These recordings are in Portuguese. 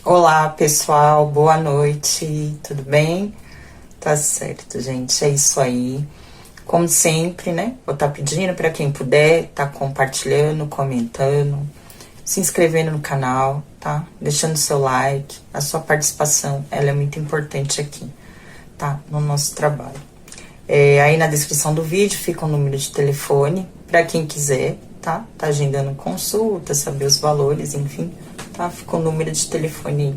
Olá, pessoal, boa noite, tudo bem? Tá certo, gente, é isso aí. Como sempre, né? Vou estar pedindo para quem puder, tá compartilhando, comentando, se inscrevendo no canal, tá? Deixando seu like, a sua participação, ela é muito importante aqui, tá? No nosso trabalho. Aí na descrição do vídeo fica o número de telefone para quem quiser, tá? Tá agendando consulta, saber os valores, enfim, tá? Fica o número de telefone aí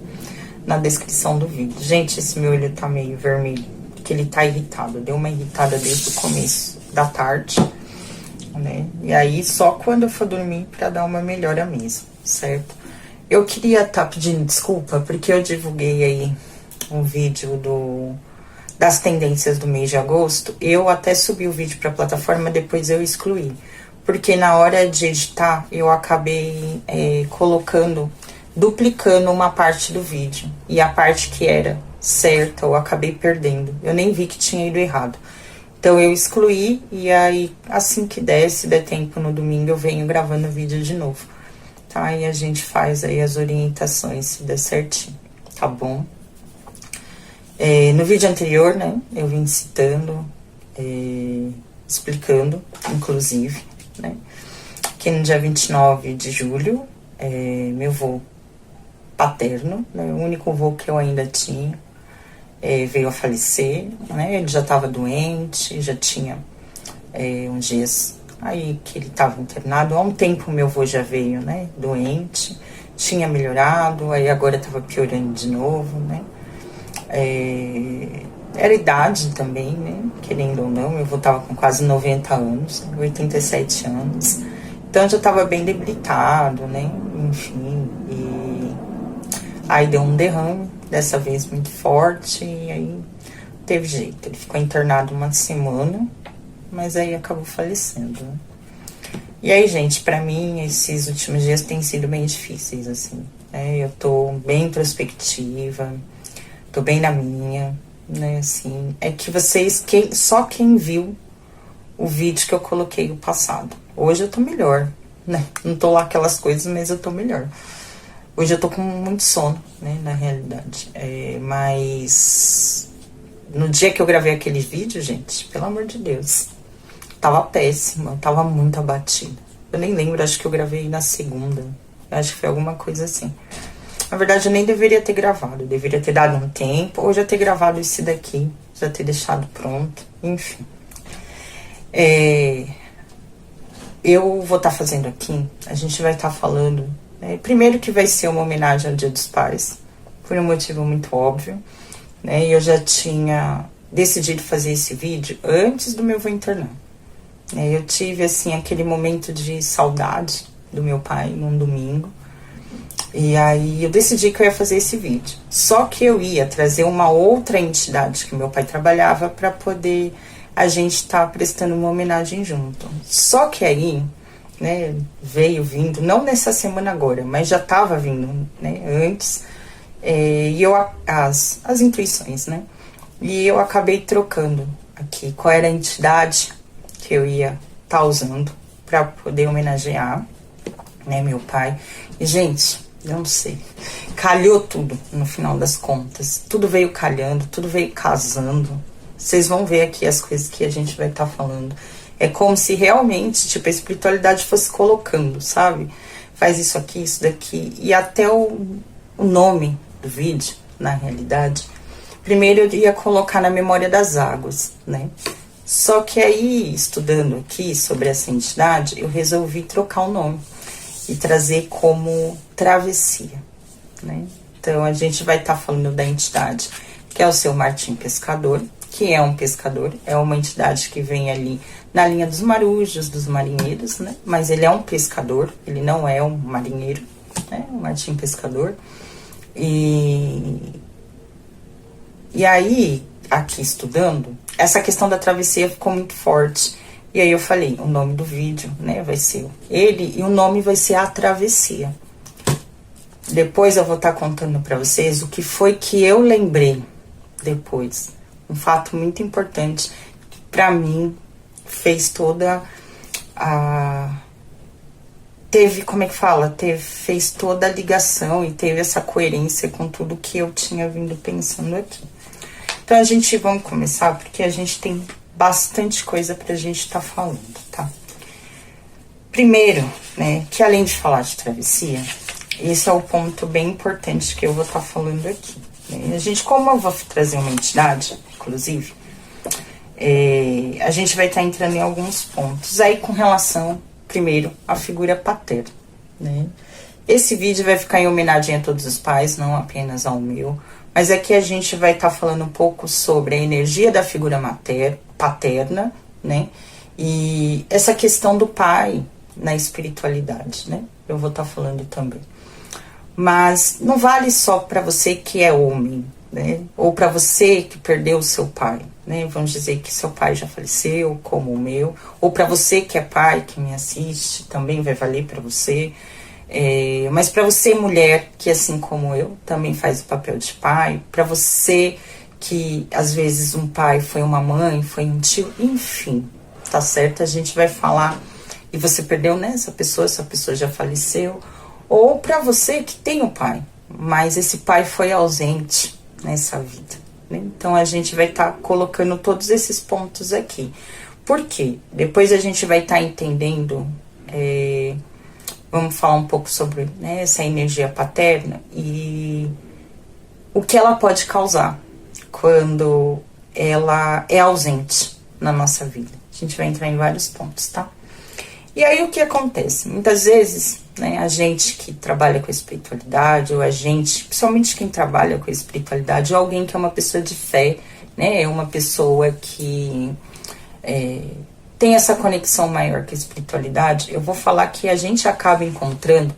na descrição do vídeo. Gente, esse meu olho tá meio vermelho, porque ele tá irritado. Deu uma irritada desde o começo da tarde, né? E aí só quando eu for dormir pra dar uma melhora mesmo, certo? Eu queria tá pedindo desculpa porque eu divulguei aí um vídeo das tendências do mês de agosto. Eu até subi o vídeo pra plataforma, depois eu excluí. Porque na hora de editar, eu acabei duplicando uma parte do vídeo. E a parte que era certa, eu acabei perdendo. Eu nem vi que tinha ido errado. Então eu excluí e aí assim que der, se der tempo no domingo, eu venho gravando o vídeo de novo. Tá? E a gente faz aí as orientações, se der certinho, tá bom? No vídeo anterior, né, eu vim citando, explicando, inclusive, né, que no dia 29 de julho, meu vô paterno, né, o único vô que eu ainda tinha, veio a falecer, né, ele já estava doente, já tinha uns dias aí que ele estava internado. Há um tempo meu vô já veio, né, doente, tinha melhorado, aí agora estava piorando de novo, né. Era idade também, né? Querendo ou não, meu avô tava com quase 90 anos, 87 anos. Então já tava bem debilitado, né? Enfim, e aí deu um derrame, dessa vez muito forte, e aí teve jeito. Ele ficou internado uma semana, mas aí acabou falecendo, né? E aí, gente, pra mim, esses últimos dias têm sido bem difíceis, assim. Eu tô bem introspectiva, tô bem na minha, né, assim. É que só quem viu o vídeo que eu coloquei no passado. Hoje eu tô melhor, né? Não tô lá aquelas coisas, mas eu tô melhor. Hoje eu tô com muito sono, né, na realidade. Mas no dia que eu gravei aquele vídeo, gente, pelo amor de Deus, tava péssima, tava muito abatida. Eu nem lembro, acho que eu gravei na segunda. Acho que foi alguma coisa assim. Na verdade, eu nem deveria ter gravado. Eu deveria ter dado um tempo, ou já ter gravado esse daqui, já ter deixado pronto, enfim. Eu vou estar fazendo aqui, a gente vai estar falando, primeiro que vai ser uma homenagem ao Dia dos Pais, por um motivo muito óbvio, né? E eu já tinha decidido fazer esse vídeo antes do meu avô internar. Eu tive, assim, aquele momento de saudade do meu pai num domingo. E aí eu decidi que eu ia fazer esse vídeo. Só que eu ia trazer uma outra entidade que meu pai trabalhava para poder a gente estar prestando uma homenagem junto. Só que aí, né, veio vindo, não nessa semana agora, mas já estava vindo, né, antes, e as intuições, né? E eu acabei trocando aqui qual era a entidade que eu ia estar usando para poder homenagear, né, meu pai. E, gente, eu não sei, calhou tudo no final das contas, tudo veio calhando, tudo veio casando. Vocês vão ver aqui as coisas que a gente vai estar falando. É como se realmente, tipo, a espiritualidade fosse colocando, sabe? Faz isso aqui, isso daqui, e até o nome do vídeo, na realidade, primeiro eu ia colocar na memória das águas, né? Só que aí, estudando aqui sobre essa entidade, eu resolvi trocar o nome e trazer como travessia, né? Então, a gente vai estar falando da entidade, que é o seu Martim Pescador, que é um pescador, é uma entidade que vem ali na linha dos marujos, dos marinheiros, né? Mas ele é um pescador, ele não é um marinheiro, né? O Martim Pescador. E aí, aqui estudando, essa questão da travessia ficou muito forte. E aí eu falei, o nome do vídeo, né, vai ser ele, e o nome vai ser A Travessia. Depois eu vou estar contando pra vocês o que foi que eu lembrei depois. Um fato muito importante que pra mim fez toda a teve, como é que fala? Fez toda a ligação e teve essa coerência com tudo que eu tinha vindo pensando aqui. Então a gente, vamos começar, porque a gente tem bastante coisa pra gente tá falando, tá? Primeiro, né, que além de falar de travessia, esse é o ponto bem importante que eu vou estar falando aqui. Né? A gente, como eu vou trazer uma entidade, inclusive, a gente vai estar entrando em alguns pontos. Aí com relação, primeiro, à figura paterna, né? Esse vídeo vai ficar em homenagem a todos os pais, não apenas ao meu. Mas aqui a gente vai estar falando um pouco sobre a energia da figura paterna, né? E essa questão do pai na espiritualidade, né? Eu vou estar falando também. Mas não vale só para você que é homem, né? Ou para você que perdeu o seu pai, né? Vamos dizer que seu pai já faleceu, como o meu. Ou para você que é pai, que me assiste, também vai valer para você. Mas para você, mulher, que assim como eu, também faz o papel de pai. Para você que às vezes um pai foi uma mãe, foi um tio, enfim, tá certo? A gente vai falar. E você perdeu, né, essa pessoa já faleceu. Ou para você que tem um pai, mas esse pai foi ausente nessa vida, né? Então a gente vai estar colocando todos esses pontos aqui. Por quê? Depois a gente vai estar entendendo, vamos falar um pouco sobre, né, essa energia paterna e o que ela pode causar quando ela é ausente na nossa vida. A gente vai entrar em vários pontos, tá? E aí o que acontece? Muitas vezes, né, a gente que trabalha com a espiritualidade, ou a gente, principalmente quem trabalha com a espiritualidade, ou alguém que é uma pessoa de fé, né, é uma pessoa que tem essa conexão maior com a espiritualidade, eu vou falar que a gente acaba encontrando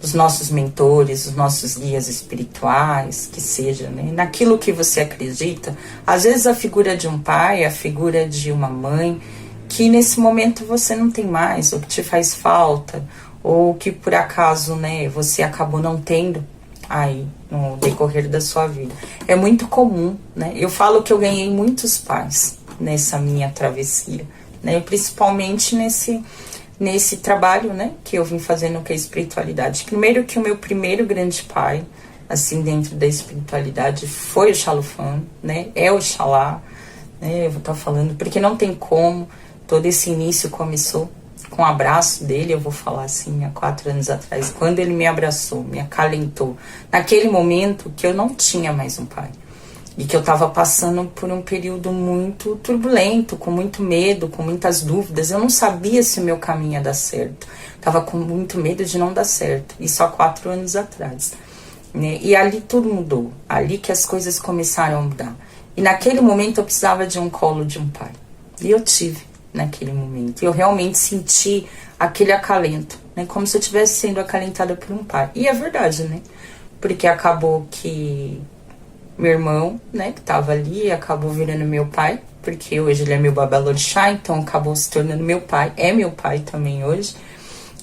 os nossos mentores, os nossos guias espirituais, que seja, né, naquilo que você acredita. Às vezes a figura de um pai, a figura de uma mãe, que nesse momento você não tem mais, ou que te faz falta, ou que por acaso, né, você acabou não tendo aí no decorrer da sua vida. É muito comum, né? Eu falo que eu ganhei muitos pais nessa minha travessia, né? Principalmente nesse trabalho, né, que eu vim fazendo com a espiritualidade. Primeiro que o meu primeiro grande pai, assim, dentro da espiritualidade, foi o Xalufã, né? É o Xalá, né? Eu vou estar falando, porque não tem como. Todo esse início começou com o abraço dele, eu vou falar assim, há 4 anos atrás, quando ele me abraçou, me acalentou, naquele momento que eu não tinha mais um pai, e que eu estava passando por um período muito turbulento, com muito medo, com muitas dúvidas, eu não sabia se o meu caminho ia dar certo, estava com muito medo de não dar certo, isso há 4 anos atrás, né? E ali tudo mudou, ali que as coisas começaram a mudar, e naquele momento eu precisava de um colo de um pai, e eu tive. Naquele momento, eu realmente senti aquele acalento, né, como se eu estivesse sendo acalentada por um pai, e é verdade, né, porque acabou que meu irmão, né, que tava ali, acabou virando meu pai, porque hoje ele é meu babalorixá, então acabou se tornando meu pai, é meu pai também hoje,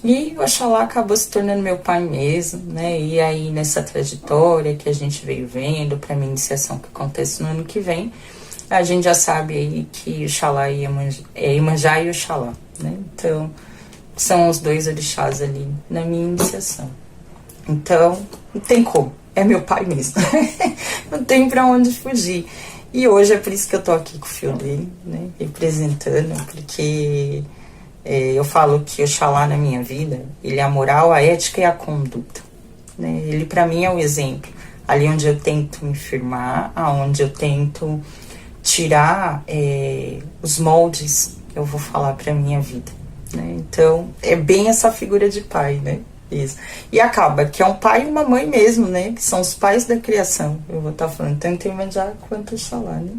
e o Oxalá acabou se tornando meu pai mesmo, né, e aí nessa trajetória que a gente veio vendo, pra minha iniciação que acontece no ano que vem, a gente já sabe aí que o Xalá e Iemanjá e Oxalá, né? Então, são os 2 orixás ali na minha iniciação. Então, não tem como. É meu pai mesmo. Não tem pra onde fugir. E hoje é por isso que eu tô aqui com o filho dele, né? Representando, porque eu falo que o Oxalá na minha vida, ele é a moral, a ética e a conduta, né? Ele pra mim é o exemplo. Ali onde eu tento me firmar, aonde eu tento tirar os moldes, eu vou falar pra minha vida, né? Então, é bem essa figura de pai, né? Isso. E acaba que é um pai e uma mãe mesmo, né? Que são os pais da criação. Eu vou estar falando tanto Iemanjá quanto Oxalá, né?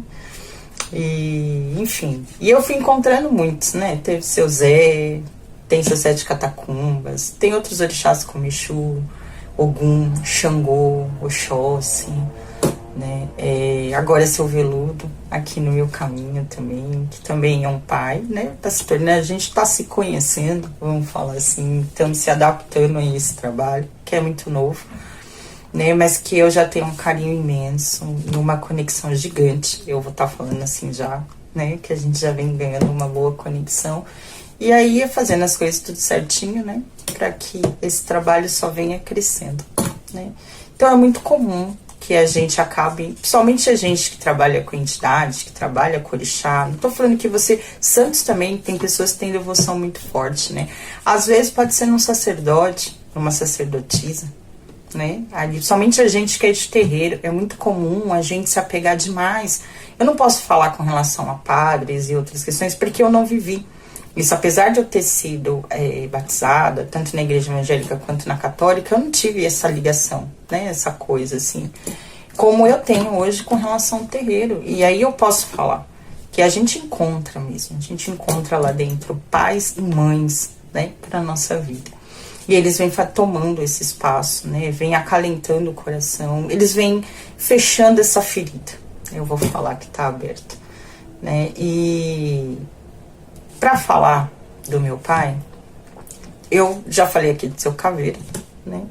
E, enfim. E eu fui encontrando muitos, né? Teve seu Zé, tem seus 7 catacumbas, tem outros orixás como Exu, Ogum, Xangô, Oxóssi, né? Agora é seu Veludo, aqui no meu caminho também, que também é um pai, né? Tá se tornando, a gente tá se conhecendo, vamos falar assim, estamos se adaptando a esse trabalho, que é muito novo, né? Mas que eu já tenho um carinho imenso, uma conexão gigante, eu vou estar falando assim já, né? Que a gente já vem ganhando uma boa conexão. E aí, fazendo as coisas tudo certinho, né? Para que esse trabalho só venha crescendo, né? Então, é muito comum que a gente acabe, principalmente a gente que trabalha com entidade, que trabalha com orixá. Não tô falando que você... Santos também, tem pessoas que têm devoção muito forte, né? Às vezes pode ser num sacerdote, numa sacerdotisa, né? Ali, somente a gente que é de terreiro, é muito comum a gente se apegar demais. Eu não posso falar com relação a padres e outras questões, porque eu não vivi isso. Apesar de eu ter sido batizada, tanto na igreja evangélica quanto na católica, eu não tive essa ligação, né? Essa coisa, assim, como eu tenho hoje com relação ao terreiro. E aí eu posso falar que a gente encontra mesmo, a gente encontra lá dentro pais e mães, né? Para nossa vida. E eles vêm tomando esse espaço, né? Vêm acalentando o coração, eles vêm fechando essa ferida. Eu vou falar que tá aberta, né? E para falar do meu pai, eu já falei aqui do seu caveira, né?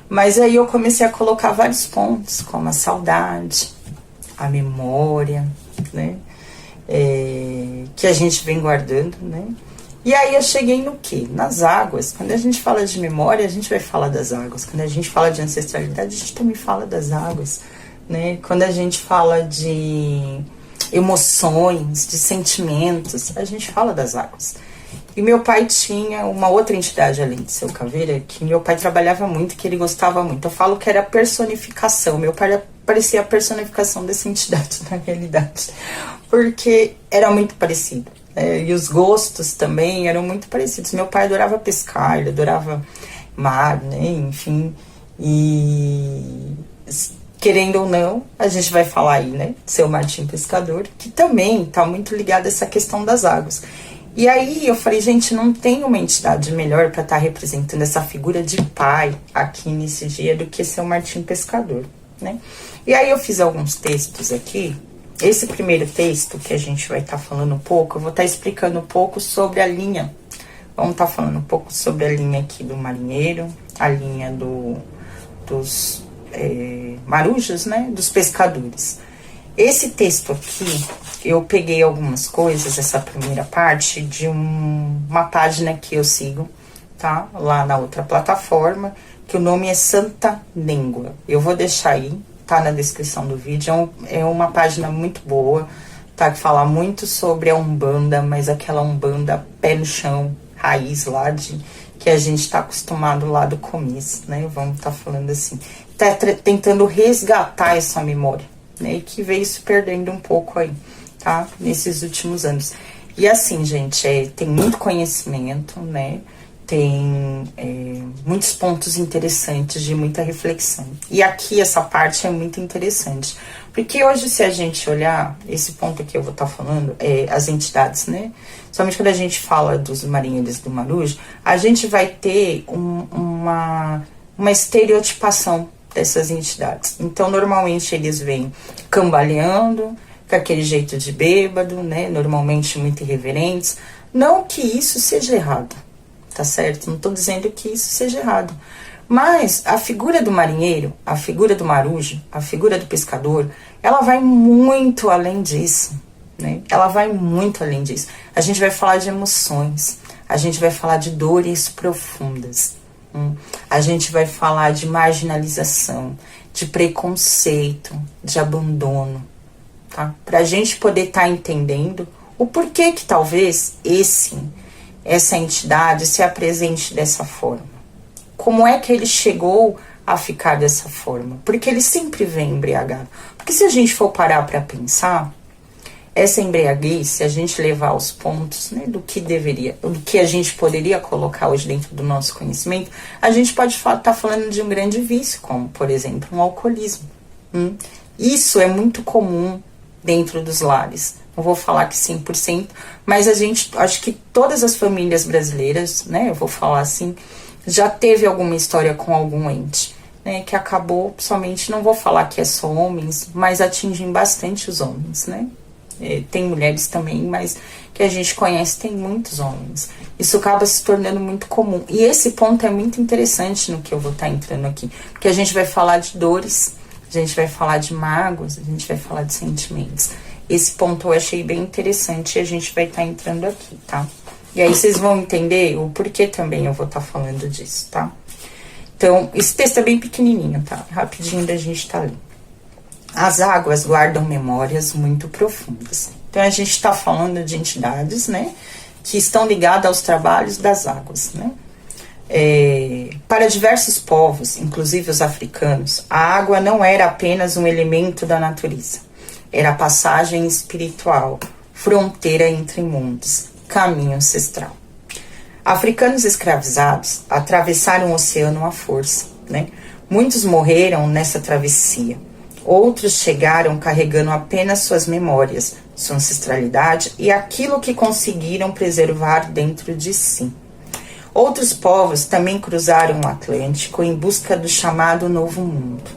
Mas aí eu comecei a colocar vários pontos, como a saudade, a memória, né? Que a gente vem guardando, né? E aí eu cheguei no quê? Nas águas. Quando a gente fala de memória, a gente vai falar das águas. Quando a gente fala de ancestralidade, a gente também fala das águas, né? Quando a gente fala de emoções, de sentimentos, a gente fala das águas. E meu pai tinha uma outra entidade além de seu caveira, que meu pai trabalhava muito, que ele gostava muito. Eu falo que era a personificação. Meu pai parecia a personificação dessa entidade na realidade, porque era muito parecido. E os gostos também eram muito parecidos. Meu pai adorava pescar, ele adorava mar, né? Enfim, e querendo ou não, a gente vai falar aí, né? Seu Martim Pescador, que também está muito ligado a essa questão das águas. E aí eu falei, gente, não tem uma entidade melhor para estar representando essa figura de pai aqui nesse dia do que seu Martim Pescador, né? E aí eu fiz alguns textos aqui. Esse primeiro texto que a gente vai estar falando um pouco, eu vou estar explicando um pouco sobre a linha. Vamos estar falando um pouco sobre a linha aqui do marinheiro, a linha dos marujos, né? Dos pescadores. Esse texto aqui, eu peguei algumas coisas, essa primeira parte, de uma página que eu sigo, tá? Lá na outra plataforma, que o nome é Santa Língua. Eu vou deixar aí, tá na descrição do vídeo. É uma página muito boa, tá? Que fala muito sobre a Umbanda, mas aquela Umbanda pé no chão, raiz lá que a gente tá acostumado lá do começo, né? Vamos tá falando assim. Tá tentando resgatar essa memória, né? E que veio se perdendo um pouco aí, tá? Nesses últimos anos. E assim, gente, tem muito conhecimento, né? Tem muitos pontos interessantes de muita reflexão. E aqui essa parte é muito interessante. Porque hoje, se a gente olhar, esse ponto que eu vou estar falando, as entidades, né? Somente quando a gente fala dos marinheiros do Marujo, a gente vai ter uma estereotipação dessas entidades. Então, normalmente, eles vêm cambaleando, com aquele jeito de bêbado, né? Normalmente muito irreverentes. Não que isso seja errado. Tá certo? Não tô dizendo que isso seja errado. Mas a figura do marinheiro, a figura do marujo, a figura do pescador, ela vai muito além disso, né? Ela vai muito além disso. A gente vai falar de emoções, a gente vai falar de dores profundas, a gente vai falar de marginalização, de preconceito, de abandono, tá? Pra gente poder estar entendendo o porquê que talvez essa entidade se apresente dessa forma. Como é que ele chegou a ficar dessa forma? Porque ele sempre vem embriagado. Porque se a gente for parar para pensar, essa embriaguez, se a gente levar aos pontos, né, do que a gente poderia colocar hoje dentro do nosso conhecimento, a gente pode estar falando de um grande vício, como, por exemplo, um alcoolismo. Isso é muito comum dentro dos lares. Não vou falar que 100%, mas acho que todas as famílias brasileiras, né, eu vou falar assim, já teve alguma história com algum ente, né, que acabou, somente, não vou falar que é só homens, mas atingem bastante os homens, né. Tem mulheres também, mas que a gente conhece, tem muitos homens. Isso acaba se tornando muito comum. E esse ponto é muito interessante no que eu vou estar entrando aqui, porque a gente vai falar de dores, a gente vai falar de mágoas, a gente vai falar de sentimentos. Esse ponto eu achei bem interessante e a gente vai estar entrando aqui, tá? E aí vocês vão entender o porquê também eu vou estar falando disso, tá? Então, esse texto é bem pequenininho, tá? Rapidinho da gente tá ali. As águas guardam memórias muito profundas. Então, a gente tá falando de entidades, né? Que estão ligadas aos trabalhos das águas, né? Para diversos povos, inclusive os africanos, a água não era apenas um elemento da natureza. Era passagem espiritual, fronteira entre mundos, caminho ancestral. Africanos escravizados atravessaram o oceano à força, né? Muitos morreram nessa travessia. Outros chegaram carregando apenas suas memórias, sua ancestralidade e aquilo que conseguiram preservar dentro de si. Outros povos também cruzaram o Atlântico em busca do chamado Novo Mundo.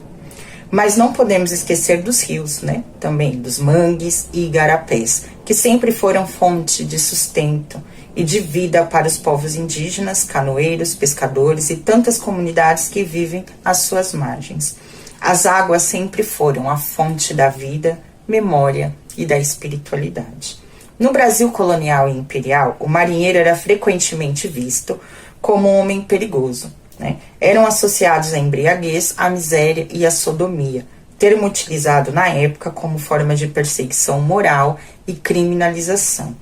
Mas não podemos esquecer dos rios, né? Também dos mangues e igarapés, que sempre foram fonte de sustento e de vida para os povos indígenas, canoeiros, pescadores e tantas comunidades que vivem às suas margens. As águas sempre foram a fonte da vida, memória e da espiritualidade. No Brasil colonial e imperial, o marinheiro era frequentemente visto como um homem perigoso, né? Eram associados à embriaguez, à miséria e à sodomia, termo utilizado na época como forma de perseguição moral e criminalização.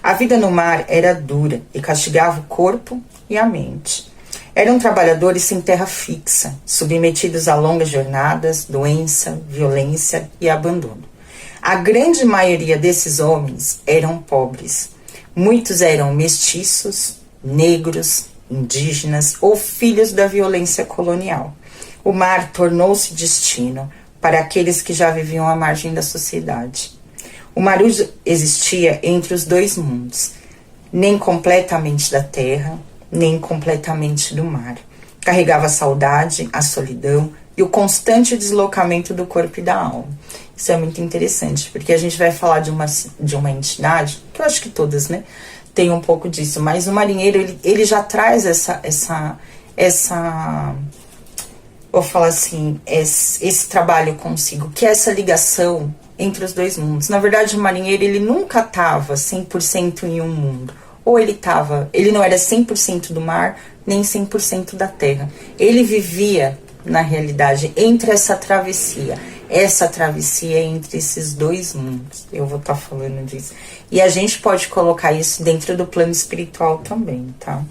A vida no mar era dura e castigava o corpo e a mente. Eram trabalhadores sem terra fixa, submetidos a longas jornadas, doença, violência e abandono. A grande maioria desses homens eram pobres. Muitos eram mestiços, negros, indígenas ou filhos da violência colonial. O mar tornou-se destino para aqueles que já viviam à margem da sociedade. O marujo existia entre os dois mundos, nem completamente da terra, nem completamente do mar. Carregava a saudade, a solidão e o constante deslocamento do corpo e da alma. Isso é muito interessante, porque a gente vai falar de uma entidade, que eu acho que todas, né, tem um pouco disso, mas o marinheiro, ele já traz essa vou falar assim, esse trabalho consigo, que é essa ligação entre os dois mundos. Na verdade, o marinheiro, ele nunca estava 100% em um mundo. Ou ele não era 100% do mar, nem 100% da terra. Ele vivia, na realidade, entre essa travessia entre esses dois mundos. Eu vou estar falando disso. E a gente pode colocar isso dentro do plano espiritual também, tá?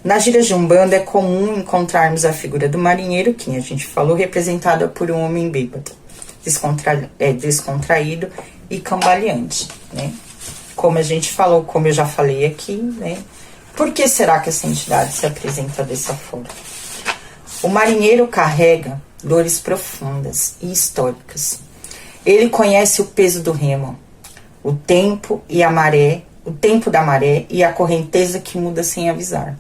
Na gira de Umbanda é comum encontrarmos a figura do marinheiro, que a gente falou, representada por um homem bêbado, descontraído e cambaleante, né? Como a gente falou, como eu já falei aqui, né? Por que será que essa entidade se apresenta dessa forma? O marinheiro carrega dores profundas e históricas. Ele conhece o peso do remo, o tempo da maré e a correnteza que muda sem avisar.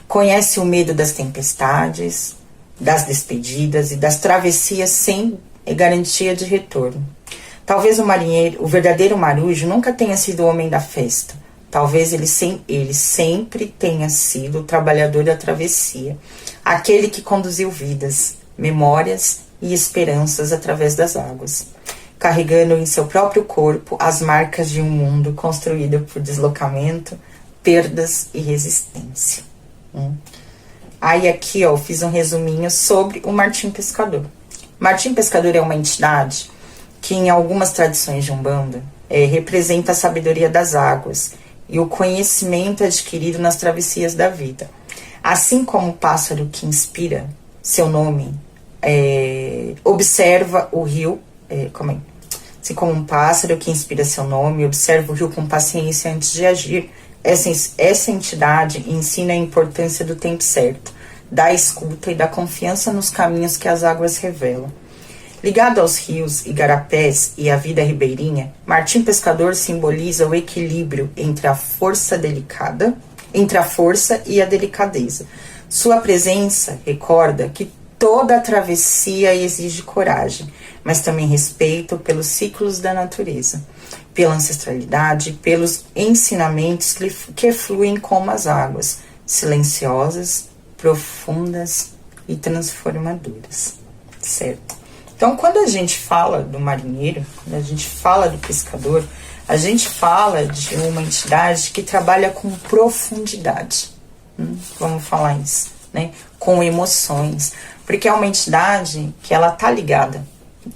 Conhece o medo das tempestades, das despedidas e das travessias sem garantia de retorno. Talvez o verdadeiro marujo nunca tenha sido o homem da festa. Talvez ele sempre tenha sido o trabalhador da travessia, aquele que conduziu vidas, memórias e esperanças através das águas, carregando em seu próprio corpo as marcas de um mundo construído por deslocamento, perdas e resistência. Aí aqui, ó, eu fiz um resuminho sobre o Martim Pescador. Martim Pescador é uma entidade que em algumas tradições de Umbanda representa a sabedoria das águas e o conhecimento adquirido nas travessias da vida. Assim como o pássaro que inspira seu nome observa o rio, assim como um pássaro que inspira seu nome observa o rio com paciência antes de agir, essa entidade ensina a importância do tempo certo, da escuta e da confiança nos caminhos que as águas revelam. Ligado aos rios, igarapés e à vida ribeirinha, Martim Pescador simboliza o equilíbrio entre a força e a delicadeza. Sua presença recorda que toda travessia exige coragem, mas também respeito pelos ciclos da natureza, pela ancestralidade, pelos ensinamentos que fluem como as águas, silenciosas, profundas e transformadoras, certo? Então, quando a gente fala do marinheiro, quando a gente fala do pescador, a gente fala de uma entidade que trabalha com profundidade. Vamos falar isso, né? Com emoções. Porque é uma entidade que ela tá ligada,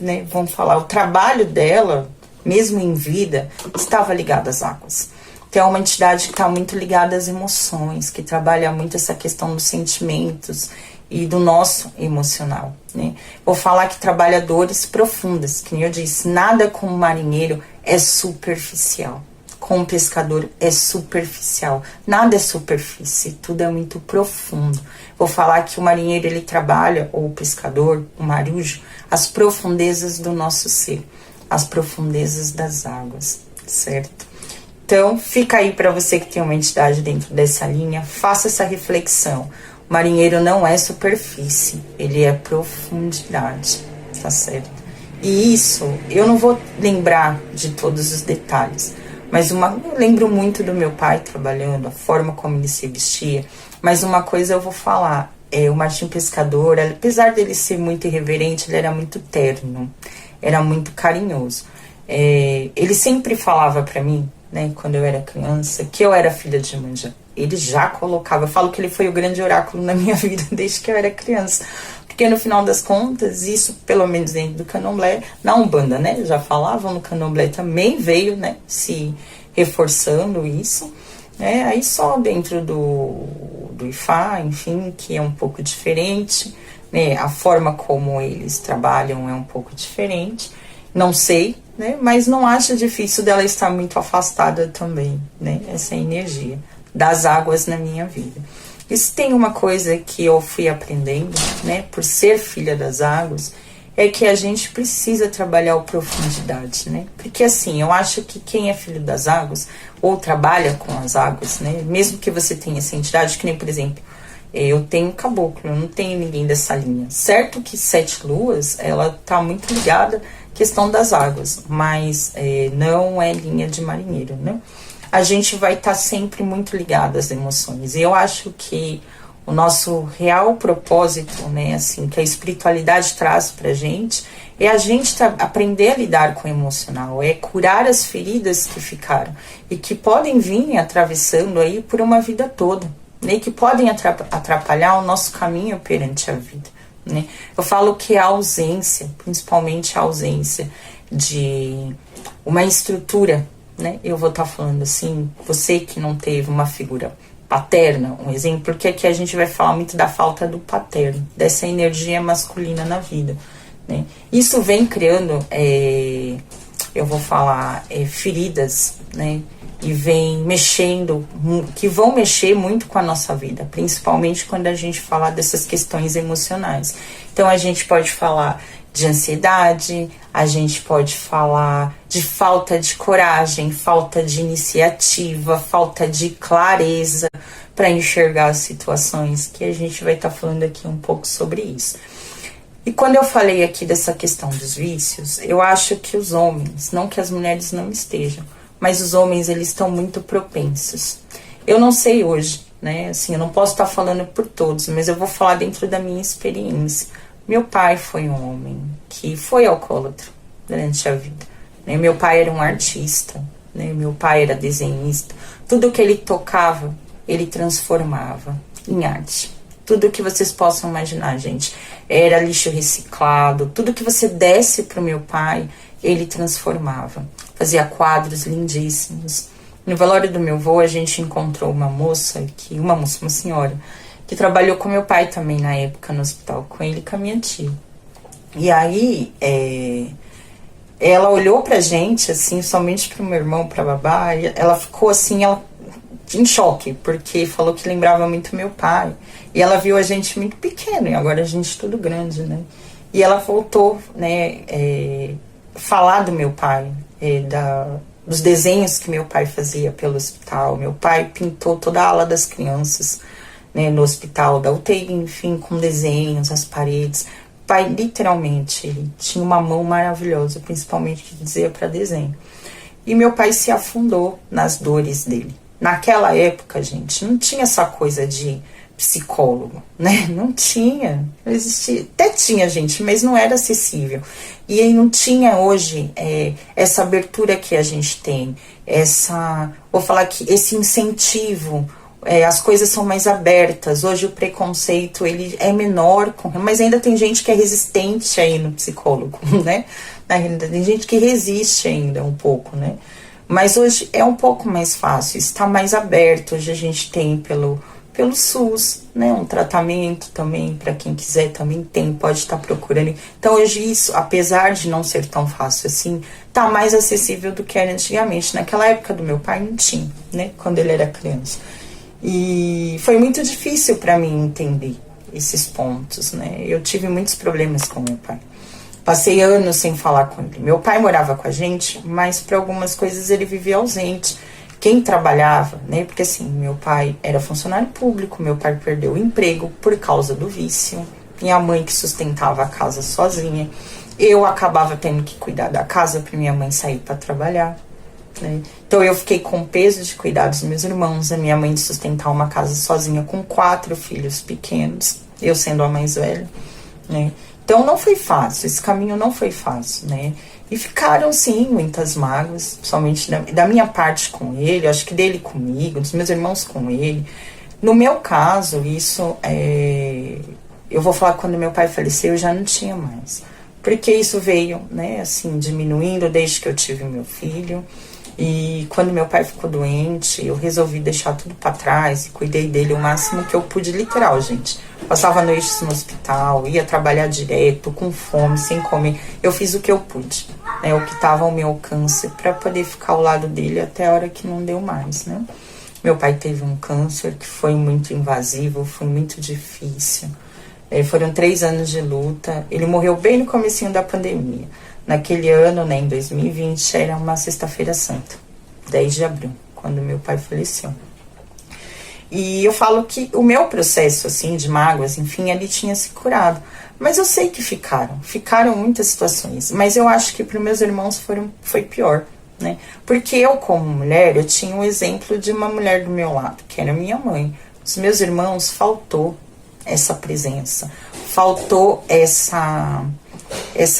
né? Vamos falar, o trabalho dela, mesmo em vida, estava ligado às águas. Então, é uma entidade que está muito ligada às emoções, que trabalha muito essa questão dos sentimentos e do nosso emocional, né? Vou falar que trabalha dores profundas, que nem eu disse, nada com o marinheiro é superficial. Com o pescador é superficial. Nada é superfície, tudo é muito profundo. Vou falar que o marinheiro, ele trabalha, ou o pescador, o marujo, as profundezas do nosso ser, as profundezas das águas, certo? Então, fica aí para você que tem uma entidade dentro dessa linha, faça essa reflexão. O marinheiro não é superfície, ele é profundidade, tá certo? E isso, eu não vou lembrar de todos os detalhes, mas eu lembro muito do meu pai trabalhando, a forma como ele se vestia, mas uma coisa eu vou falar, o Martim Pescador, apesar dele ser muito irreverente, ele era muito terno, era muito carinhoso. Ele sempre falava para mim, né, quando eu era criança, que eu era filha de Iemanjá. Ele já colocava, eu falo que ele foi o grande oráculo na minha vida desde que eu era criança. Porque no final das contas, isso, pelo menos dentro do candomblé, na Umbanda, né, já falavam, no candomblé também veio, né, se reforçando isso. Aí só dentro do Ifá, enfim, que é um pouco diferente, né, a forma como eles trabalham é um pouco diferente. Não sei, né, mas não acho difícil dela estar muito afastada também, né, essa energia das águas na minha vida. E se tem uma coisa que eu fui aprendendo, né, por ser filha das águas, é que a gente precisa trabalhar a profundidade, né? Porque assim, eu acho que quem é filho das águas, ou trabalha com as águas, né, mesmo que você tenha essa entidade, que nem, por exemplo, eu tenho caboclo, eu não tenho ninguém dessa linha. Certo que Sete Luas, ela tá muito ligada à questão das águas, mas não é linha de marinheiro, né? A gente vai estar sempre muito ligado às emoções. E eu acho que o nosso real propósito, né, assim, que a espiritualidade traz pra gente, é a gente aprender a lidar com o emocional, é curar as feridas que ficaram e que podem vir atravessando aí por uma vida toda, né, que podem atrapalhar o nosso caminho perante a vida, né. Eu falo que a ausência, principalmente a ausência de uma estrutura, né, eu vou estar falando assim, você que não teve uma figura paterna, um exemplo, porque aqui a gente vai falar muito da falta do paterno, dessa energia masculina na vida, né? Isso vem criando, eu vou falar, feridas, né? E vem mexendo, que vão mexer muito com a nossa vida, principalmente quando a gente fala dessas questões emocionais. Então a gente pode falar de ansiedade, a gente pode falar de falta de coragem, falta de iniciativa, falta de clareza para enxergar as situações, que a gente vai estar falando aqui um pouco sobre isso. E quando eu falei aqui dessa questão dos vícios, eu acho que os homens, não que as mulheres não estejam, mas os homens, eles estão muito propensos. Eu não sei hoje, né, assim, eu não posso estar falando por todos, mas eu vou falar dentro da minha experiência. Meu pai foi um homem que foi alcoólatra durante a vida, né? Meu pai era um artista, né? Meu pai era desenhista. Tudo que ele tocava, ele transformava em arte. Tudo que vocês possam imaginar, gente. Era lixo reciclado. Tudo que você desse pro meu pai, ele transformava. Fazia quadros lindíssimos. No velório do meu avô, a gente encontrou uma senhora, que trabalhou com meu pai também na época no hospital, com ele e com a minha tia. E aí, ela olhou pra gente, assim, somente pro meu irmão, pra babá, e ela ficou assim, em choque, porque falou que lembrava muito meu pai. E ela viu a gente muito pequeno, e agora a gente tudo grande, né? E ela voltou, né, falar do meu pai, dos desenhos que meu pai fazia pelo hospital. Meu pai pintou toda a ala das crianças, né, no hospital da UTI, enfim, com desenhos, as paredes. O pai, literalmente, ele tinha uma mão maravilhosa, principalmente que dizia para desenho. E meu pai se afundou nas dores dele. Naquela época, gente, não tinha essa coisa de psicólogo, né? Não tinha, não existia, até tinha gente, mas não era acessível. E aí não tinha hoje essa abertura que a gente tem, vou falar que esse incentivo, as coisas são mais abertas. Hoje o preconceito ele é menor, mas ainda tem gente que é resistente aí no psicólogo, né? Ainda tem gente que resiste ainda um pouco, né? Mas hoje é um pouco mais fácil, está mais aberto. Hoje a gente tem pelo SUS, né, um tratamento também, para quem quiser também tem, pode estar procurando. Então hoje isso, apesar de não ser tão fácil assim, tá mais acessível do que era antigamente. Naquela época do meu pai não tinha, né, quando ele era criança. E foi muito difícil para mim entender esses pontos, né. Eu tive muitos problemas com meu pai. Passei anos sem falar com ele. Meu pai morava com a gente, mas para algumas coisas ele vivia ausente. Quem trabalhava, né? Porque assim, meu pai era funcionário público, meu pai perdeu o emprego por causa do vício. Minha mãe que sustentava a casa sozinha. Eu acabava tendo que cuidar da casa para minha mãe sair para trabalhar, né? Então eu fiquei com o peso de cuidar dos meus irmãos, a minha mãe de sustentar uma casa sozinha com 4 filhos pequenos, eu sendo a mais velha, né? Então não foi fácil, esse caminho não foi fácil, né? E ficaram, sim, muitas mágoas, principalmente da minha parte com ele, acho que dele comigo, dos meus irmãos com ele. No meu caso, isso eu vou falar que quando meu pai faleceu, eu já não tinha mais. Porque isso veio, né, assim, diminuindo desde que eu tive meu filho. E quando meu pai ficou doente, eu resolvi deixar tudo para trás e cuidei dele o máximo que eu pude, literal, gente. Passava noites no hospital, ia trabalhar direto, com fome, sem comer. Eu fiz o que eu pude, né, o que estava ao meu alcance, para poder ficar ao lado dele até a hora que não deu mais, né. Meu pai teve um câncer que foi muito invasivo, foi muito difícil. Foram 3 anos de luta. Ele morreu bem no comecinho da pandemia. Naquele ano, né, em 2020, era uma sexta-feira santa, 10 de abril, quando meu pai faleceu. E eu falo que o meu processo, assim, de mágoas, enfim, ele tinha se curado. Mas eu sei que ficaram muitas situações. Mas eu acho que para os meus irmãos foi pior, né? Porque eu, como mulher, eu tinha um exemplo de uma mulher do meu lado, que era minha mãe. Os meus irmãos, faltou essa presença, faltou essa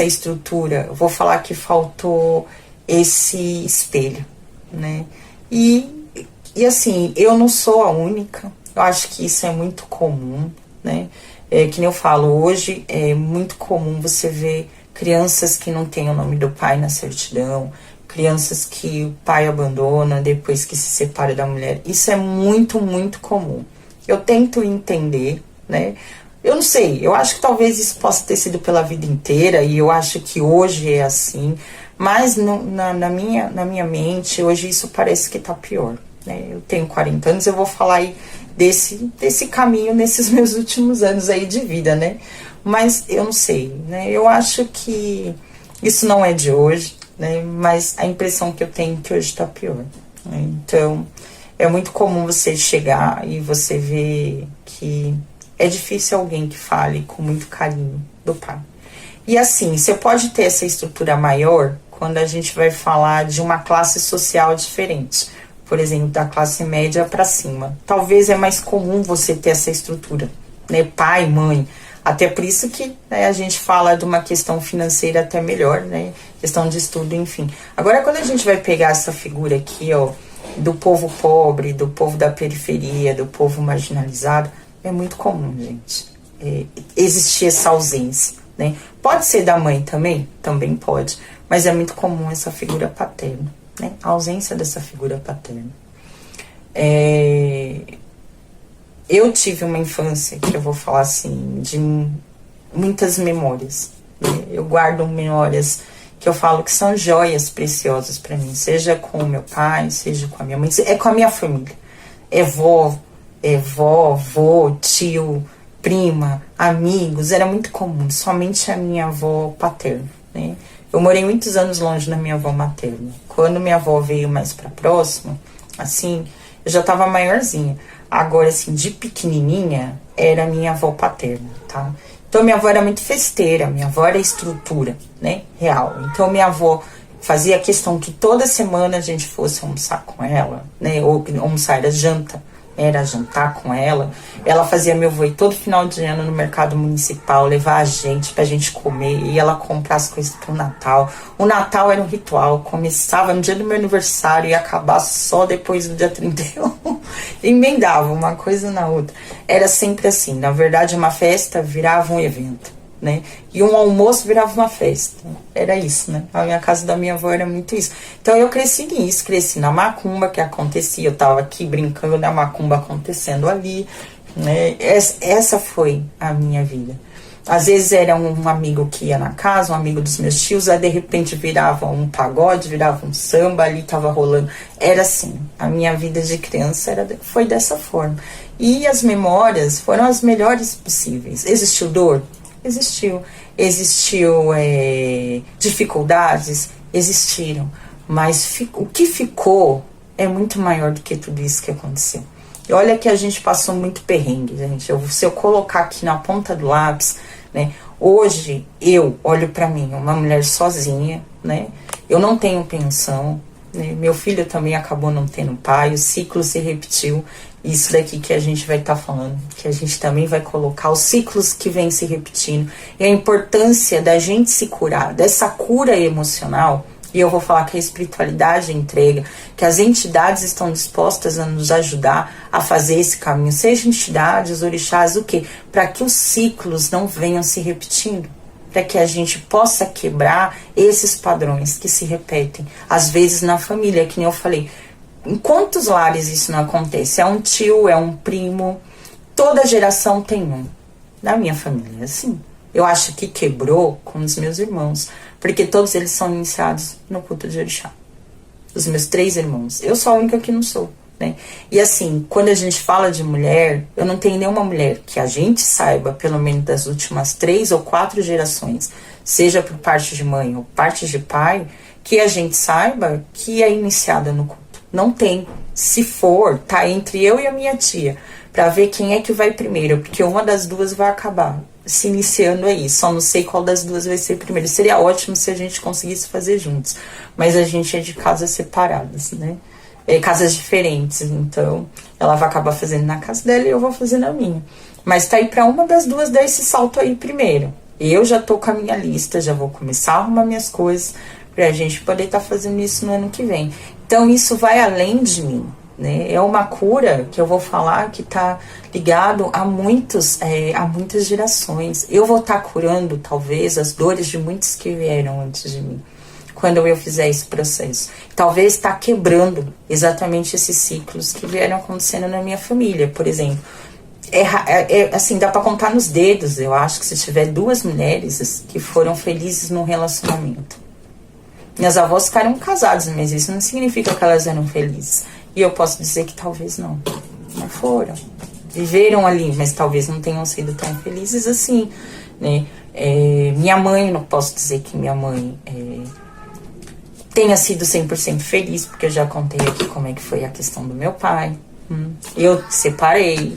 estrutura. Eu vou falar que faltou esse espelho, né? E assim, eu não sou a única. Eu acho que isso é muito comum, né? Que nem eu falo, hoje é muito comum você ver crianças que não têm o nome do pai na certidão, crianças que o pai abandona depois que se separa da mulher. Isso é muito, muito comum. Eu tento entender, né? Eu não sei, eu acho que talvez isso possa ter sido pela vida inteira, e eu acho que hoje é assim, mas na minha mente, hoje isso parece que tá pior, né? Eu tenho 40 anos, eu vou falar aí desse caminho nesses meus últimos anos aí de vida, né? Mas eu não sei, né? Eu acho que isso não é de hoje, né? Mas a impressão que eu tenho é que hoje tá pior, né? Então, é muito comum você chegar e você ver que é difícil alguém que fale com muito carinho do pai. E assim, você pode ter essa estrutura maior quando a gente vai falar de uma classe social diferente. Por exemplo, da classe média para cima. Talvez é mais comum você ter essa estrutura, né? Pai, mãe. Até por isso que, né, a gente fala de uma questão financeira até melhor, né? Questão de estudo, enfim. Agora, quando a gente vai pegar essa figura aqui, ó, do povo pobre, do povo da periferia, do povo marginalizado, é muito comum, gente, existir essa ausência, né? Pode ser da mãe também? Também pode. Mas é muito comum essa figura paterna, né? A ausência dessa figura paterna. Eu tive uma infância, que eu vou falar assim, de muitas memórias, né? Eu guardo memórias que eu falo que são joias preciosas para mim. Seja com o meu pai, seja com a minha mãe, é com a minha família. É vó, vô, tio, prima, amigos, era muito comum, somente a minha avó paterna, né? Eu morei muitos anos longe da minha avó materna. Quando minha avó veio mais para próximo, assim, eu já tava maiorzinha. Agora, assim, de pequenininha, era minha avó paterna, tá? Então, minha avó era muito festeira, minha avó era estrutura, né, real. Então, minha avó fazia questão que toda semana a gente fosse almoçar com ela, né, ou almoçar era janta, era jantar com ela. Ela fazia meu avô ir todo final de ano no mercado municipal, levar a gente pra gente comer, e ela comprar as coisas pro Natal. O Natal era um ritual, começava no dia do meu aniversário e ia acabar só depois do dia 31. Emendava uma coisa na outra. Era sempre assim, na verdade uma festa virava um evento, né? E um almoço virava uma festa. Era isso, né? A minha casa da minha avó era muito isso. Então eu cresci nisso, cresci na macumba que acontecia. Eu tava aqui brincando na macumba acontecendo ali, né? Essa foi a minha vida. Às vezes era um amigo que ia na casa, um amigo dos meus tios, aí de repente virava um pagode, virava um samba, ali tava rolando. Era assim, a minha vida de criança foi dessa forma. E as memórias foram as melhores possíveis. Existiu dor? Existiu. Existiu dificuldades? Existiram. Mas o que ficou é muito maior do que tudo isso que aconteceu. E olha que a gente passou muito perrengue, gente. Se eu colocar aqui na ponta do lápis, né? Hoje eu olho pra mim, uma mulher sozinha, né? Eu não tenho pensão, né? Meu filho também acabou não tendo pai, o ciclo se repetiu. Isso daqui que a gente vai estar falando, que a gente também vai colocar os ciclos que vêm se repetindo. E a importância da gente se curar, dessa cura emocional. E eu vou falar que a espiritualidade entrega, que as entidades estão dispostas a nos ajudar a fazer esse caminho. Seja entidades, orixás, o quê? Para que os ciclos não venham se repetindo. Para que a gente possa quebrar esses padrões que se repetem. Às vezes na família, que nem eu falei. Em quantos lares isso não acontece? É um tio, é um primo. Toda geração tem um. Na minha família é assim. Eu acho que quebrou com os meus irmãos. Porque todos eles são iniciados no culto de orixá. Os meus 3 irmãos. Eu sou a única que não sou, né? E assim, quando a gente fala de mulher, eu não tenho nenhuma mulher que a gente saiba, pelo menos das últimas 3 ou 4 gerações, seja por parte de mãe ou parte de pai, que a gente saiba que é iniciada no culto. Não tem. Se for, tá entre eu e a minha tia, pra ver quem é que vai primeiro, porque uma das duas vai acabar se iniciando aí, só não sei qual das duas vai ser primeiro. Seria ótimo se a gente conseguisse fazer juntos, mas a gente é de casas separadas, né? Casas diferentes, então ela vai acabar fazendo na casa dela e eu vou fazer na minha. Mas tá aí pra uma das duas dar esse salto aí primeiro. Eu já tô com a minha lista, já vou começar a arrumar minhas coisas pra gente poder estar fazendo isso no ano que vem. Então isso vai além de mim, né? É uma cura que eu vou falar que tá ligado a muitas gerações. Eu vou estar curando, talvez, as dores de muitos que vieram antes de mim, quando eu fizer esse processo. Talvez tá quebrando exatamente esses ciclos que vieram acontecendo na minha família, por exemplo. Assim, dá pra contar nos dedos, eu acho, que se tiver 2 mulheres que foram felizes num relacionamento. Minhas avós ficaram casadas, mas isso não significa que elas eram felizes. E eu posso dizer que talvez não foram. Viveram ali, mas talvez não tenham sido tão felizes assim, né? Minha mãe, não posso dizer que minha mãe tenha sido 100% feliz, porque eu já contei aqui como é que foi a questão do meu pai. Eu separei,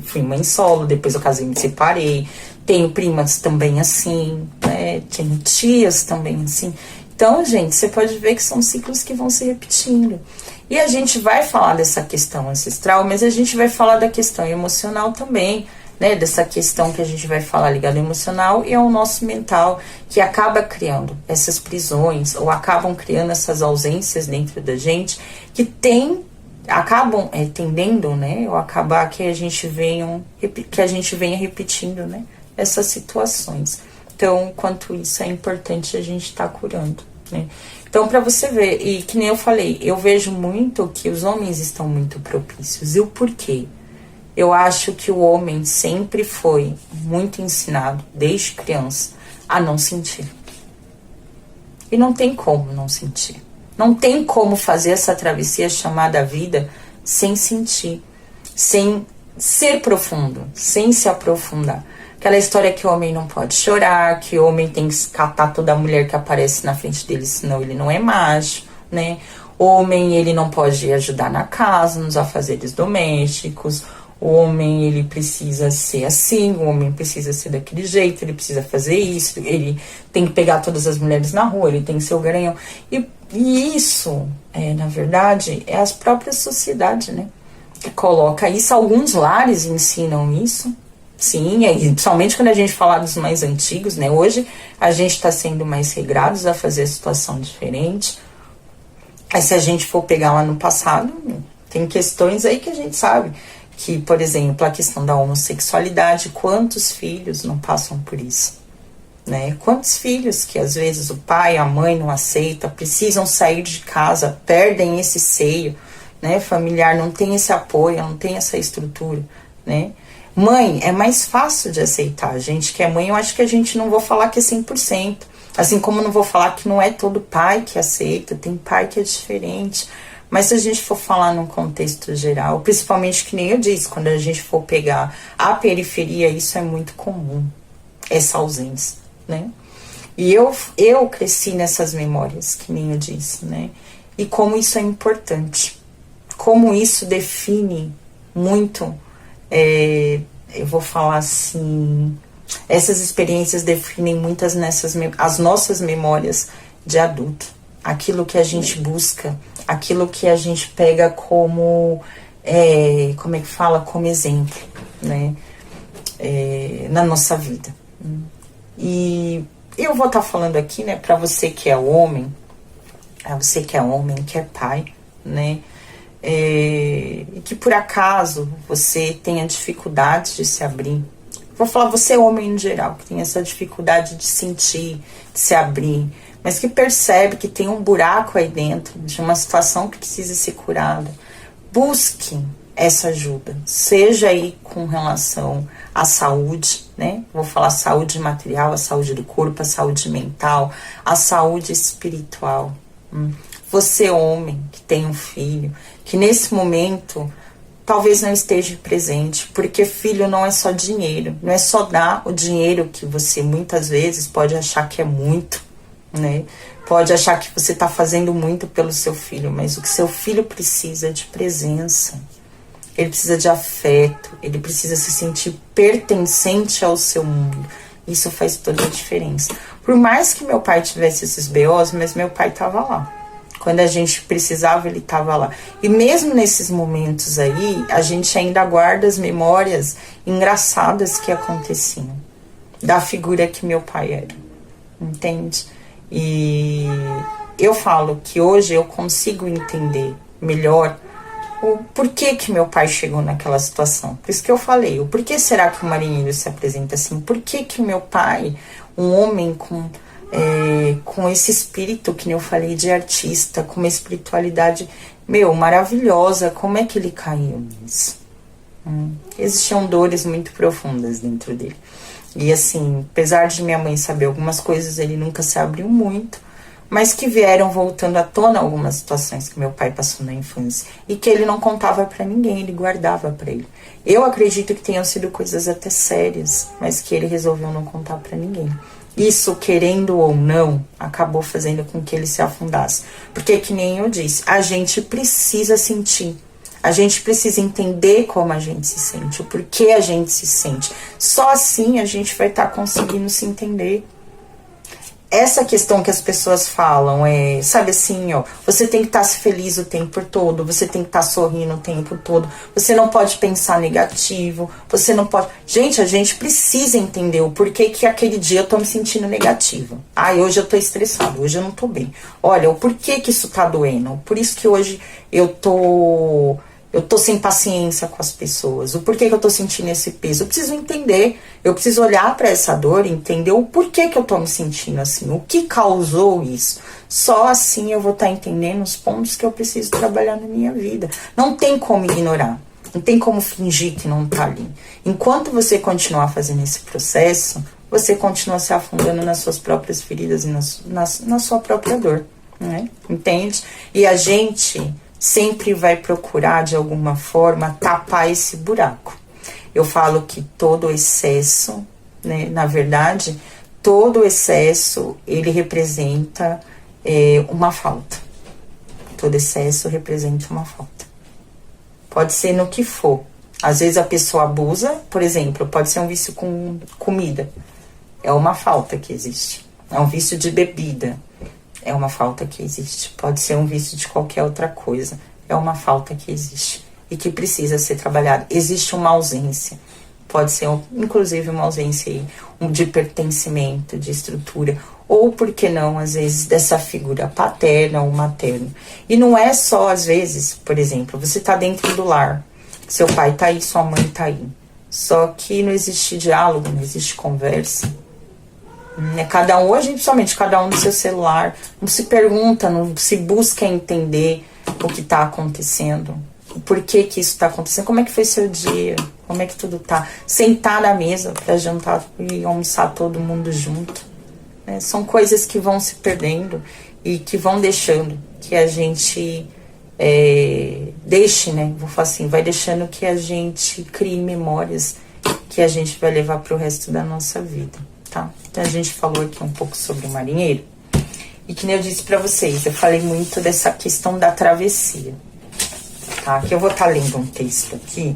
fui mãe solo, depois eu casei e me separei. Tenho primas também assim, né? Tenho tias também assim. Então, gente, você pode ver que são ciclos que vão se repetindo. E a gente vai falar dessa questão ancestral, mas a gente vai falar da questão emocional também, né? Dessa questão que a gente vai falar ligada ao emocional e ao nosso mental, que acaba criando essas prisões, ou acabam criando essas ausências dentro da gente, que acabam tendendo, né? Ou acabar que a gente venha repetindo, né? Essas situações. Então, quanto isso é importante a gente estar curando, né? Então, para você ver, e que nem eu falei, eu vejo muito que os homens estão muito propícios. E o porquê? Eu acho que o homem sempre foi muito ensinado, desde criança, a não sentir. E não tem como não sentir. Não tem como fazer essa travessia chamada vida sem sentir, sem ser profundo, sem se aprofundar. Aquela história que o homem não pode chorar, que o homem tem que catar toda mulher que aparece na frente dele, senão ele não é macho, né? O homem, ele não pode ajudar na casa, nos afazeres domésticos. O homem, ele precisa ser assim, o homem precisa ser daquele jeito, ele precisa fazer isso, ele tem que pegar todas as mulheres na rua, ele tem que ser o garanhão. E isso, na verdade, é a própria sociedade, né? coloca isso. Alguns lares ensinam isso. Sim, e principalmente quando a gente fala dos mais antigos, né? Hoje a gente está sendo mais regrados a fazer a situação diferente. Mas se a gente for pegar lá no passado, tem questões aí que a gente sabe que, por exemplo, a questão da homossexualidade, quantos filhos não passam por isso? Né? Quantos filhos que às vezes o pai, a mãe não aceita, precisam sair de casa, perdem esse seio, né? Familiar, não tem esse apoio, não tem essa estrutura, né? Mãe, é mais fácil de aceitar. A gente que é mãe, eu acho que a gente não vou falar que é 100%. Assim como não vou falar que não é todo pai que aceita, tem pai que é diferente. Mas se a gente for falar num contexto geral, principalmente que nem eu disse, quando a gente for pegar a periferia, isso é muito comum, essa ausência, né? E eu cresci nessas memórias, que nem eu disse, né? E como isso é importante, como isso define muito, eu vou falar assim, essas experiências definem muitas as nossas memórias de adulto, aquilo que a gente busca, aquilo que a gente pega como, como é que fala, como exemplo, né? Na nossa vida. E eu vou estar falando aqui, né, para você que é homem, que é pai, né? E que por acaso você tenha dificuldade de se abrir. Vou falar você homem em geral, que tem essa dificuldade de sentir, de se abrir, mas que percebe que tem um buraco aí dentro, de uma situação que precisa ser curada. Busque essa ajuda, seja aí com relação à saúde, né? Vou falar saúde material, a saúde do corpo, a saúde mental, a saúde espiritual. Você, homem, que tem um filho, que nesse momento talvez não esteja presente, porque filho não é só dinheiro, não é só dar o dinheiro que você muitas vezes pode achar que é muito, né? Pode achar que você está fazendo muito pelo seu filho, mas o que seu filho precisa é de presença, ele precisa de afeto, ele precisa se sentir pertencente ao seu mundo. Isso faz toda a diferença. Por mais que meu pai tivesse esses BOs, mas meu pai estava lá. Quando a gente precisava, ele estava lá. E mesmo nesses momentos aí, a gente ainda guarda as memórias engraçadas que aconteciam. Da figura que meu pai era. Entende? E eu falo que hoje eu consigo entender melhor o porquê que meu pai chegou naquela situação. Por isso que eu falei, o porquê será que o marinheiro se apresenta assim? Por que que o meu pai, um homem com esse espírito, que nem eu falei, de artista, com uma espiritualidade, maravilhosa, como é que ele caiu nisso? Existiam dores muito profundas dentro dele. E assim, apesar de minha mãe saber algumas coisas, ele nunca se abriu muito, mas que vieram voltando à tona algumas situações que meu pai passou na infância e que ele não contava pra ninguém, ele guardava pra ele. Eu acredito que tenham sido coisas até sérias, mas que ele resolveu não contar pra ninguém. Isso, querendo ou não, acabou fazendo com que ele se afundasse. Porque, que nem eu disse, a gente precisa sentir. A gente precisa entender como a gente se sente, o porquê a gente se sente. Só assim a gente vai estar conseguindo se entender. Essa questão que as pessoas falam sabe assim, você tem que estar feliz o tempo todo, você tem que estar sorrindo o tempo todo, você não pode pensar negativo, você não pode... Gente, a gente precisa entender o porquê que aquele dia eu tô me sentindo negativa. Hoje eu tô estressada, hoje eu não tô bem. Olha, o porquê que isso tá doendo, por isso que hoje eu tô sem paciência com as pessoas. O porquê que eu tô sentindo esse peso. Eu preciso entender. Eu preciso olhar para essa dor e entender o porquê que eu tô me sentindo assim. O que causou isso. Só assim eu vou estar entendendo os pontos que eu preciso trabalhar na minha vida. Não tem como ignorar. Não tem como fingir que não tá ali. Enquanto você continuar fazendo esse processo, você continua se afundando nas suas próprias feridas e na sua própria dor. Né? Entende? E a gente sempre vai procurar, de alguma forma, tapar esse buraco. Eu falo que todo excesso, né, na verdade, todo excesso, ele representa uma falta. Todo excesso representa uma falta. Pode ser no que for. Às vezes a pessoa abusa, por exemplo, pode ser um vício com comida. É uma falta que existe. É um vício de bebida. É uma falta que existe. Pode ser um vício de qualquer outra coisa. É uma falta que existe. e que precisa ser trabalhado. Existe uma ausência, pode ser inclusive uma ausência aí, de pertencimento, de estrutura, ou, por que não, às vezes, dessa figura paterna ou materna. E não é só, às vezes, por exemplo, você tá dentro do lar, seu pai tá aí, sua mãe tá aí, só que não existe diálogo, não existe conversa. Cada um, hoje, principalmente, cada um no seu celular, não se pergunta, não se busca entender o que está acontecendo, por que que isso está acontecendo, como é que foi seu dia, como é que tudo tá. Sentar na mesa para jantar e almoçar todo mundo junto, né? São coisas que vão se perdendo e que vão deixando que a gente deixe, né? Vou falar assim, vai deixando que a gente crie memórias que a gente vai levar para o resto da nossa vida, tá? Então a gente falou aqui um pouco sobre o marinheiro. E que nem eu disse pra vocês, eu falei muito dessa questão da travessia, tá? Que eu vou estar lendo um texto aqui,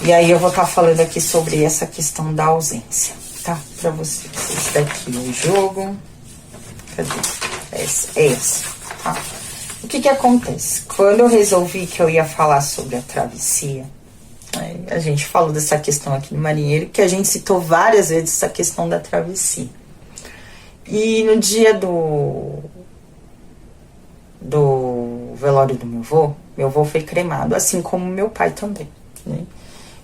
e aí eu vou estar falando aqui sobre essa questão da ausência, tá? Pra vocês. Esse daqui é o jogo. Cadê? Esse, tá? O que que acontece? Quando eu resolvi que eu ia falar sobre a travessia, a gente falou dessa questão aqui do marinheiro, que a gente citou várias vezes essa questão da travessia. E no dia do velório do meu avô foi cremado, assim como meu pai também, né?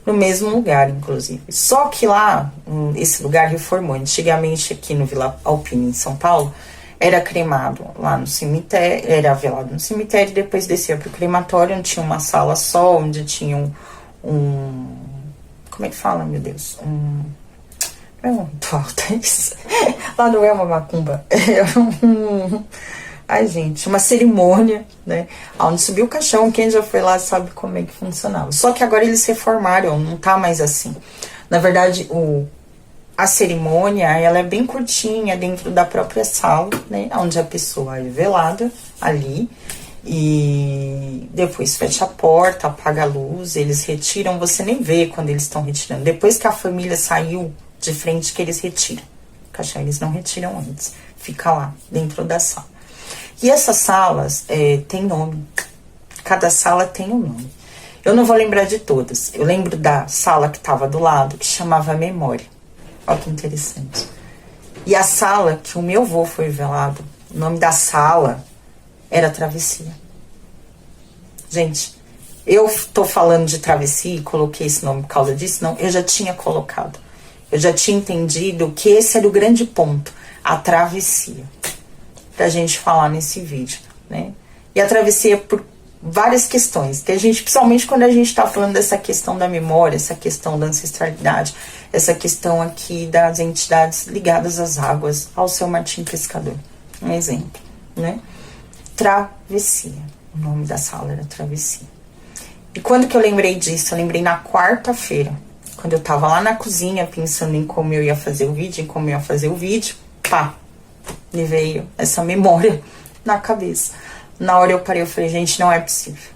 No mesmo lugar, inclusive. Só que lá, esse lugar reformou. Antigamente, aqui no Vila Alpina, em São Paulo, era cremado lá no cemitério, era velado no cemitério, e depois descia pro crematório, onde tinha uma sala só, onde tinha como é que fala, meu Deus? Não é um ritual, tá isso? Lá não é uma macumba, ai, gente, uma cerimônia, né? Onde subiu o caixão, quem já foi lá sabe como é que funcionava. Só que agora eles reformaram, não tá mais assim. Na verdade, a cerimônia, ela é bem curtinha, dentro da própria sala, né? Onde a pessoa é velada, ali. E depois fecha a porta, apaga a luz, eles retiram, você nem vê quando eles estão retirando. Depois que a família saiu de frente, que eles retiram. O caixão eles não retiram antes, fica lá, dentro da sala. E essas salas tem nome, cada sala tem um nome. Eu não vou lembrar de todas, eu lembro da sala que estava do lado, que chamava Memória. Olha que interessante. E a sala que o meu avô foi velado, o nome da sala era Travessia. Gente, eu tô falando de travessia e coloquei esse nome por causa disso? Não, eu já tinha colocado. Eu já tinha entendido que esse era o grande ponto, a travessia, pra gente falar nesse vídeo, né? E a travessia por várias questões, que a gente, principalmente quando a gente tá falando dessa questão da memória, essa questão da ancestralidade, essa questão aqui das entidades ligadas às águas, ao seu Martim Pescador, um exemplo, né? Travessia, o nome da sala era Travessia. E quando que eu lembrei disso? Eu lembrei na quarta-feira, quando eu tava lá na cozinha pensando em como eu ia fazer o vídeo, pá, me veio essa memória na cabeça. Na hora eu parei, eu falei, gente, não é possível.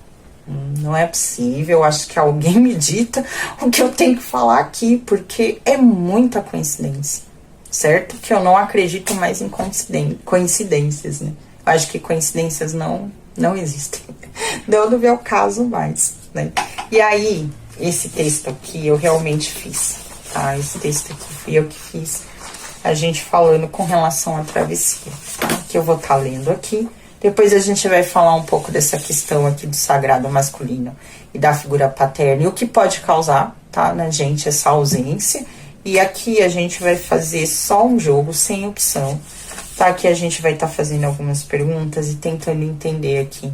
Não é possível, eu acho que alguém me dita o que eu tenho que falar aqui, porque é muita coincidência, certo? Que eu não acredito mais em coincidências, né? Eu acho que coincidências não existem. Não vê o caso mais, né? E aí, esse texto aqui eu realmente fiz, tá? Esse texto aqui fui eu que fiz, a gente falando com relação à travessia, tá? Que eu vou estar lendo aqui. Depois a gente vai falar um pouco dessa questão aqui do sagrado masculino e da figura paterna e o que pode causar, tá, na gente essa ausência. E aqui a gente vai fazer só um jogo sem opção, tá? Que a gente vai estar fazendo algumas perguntas e tentando entender aqui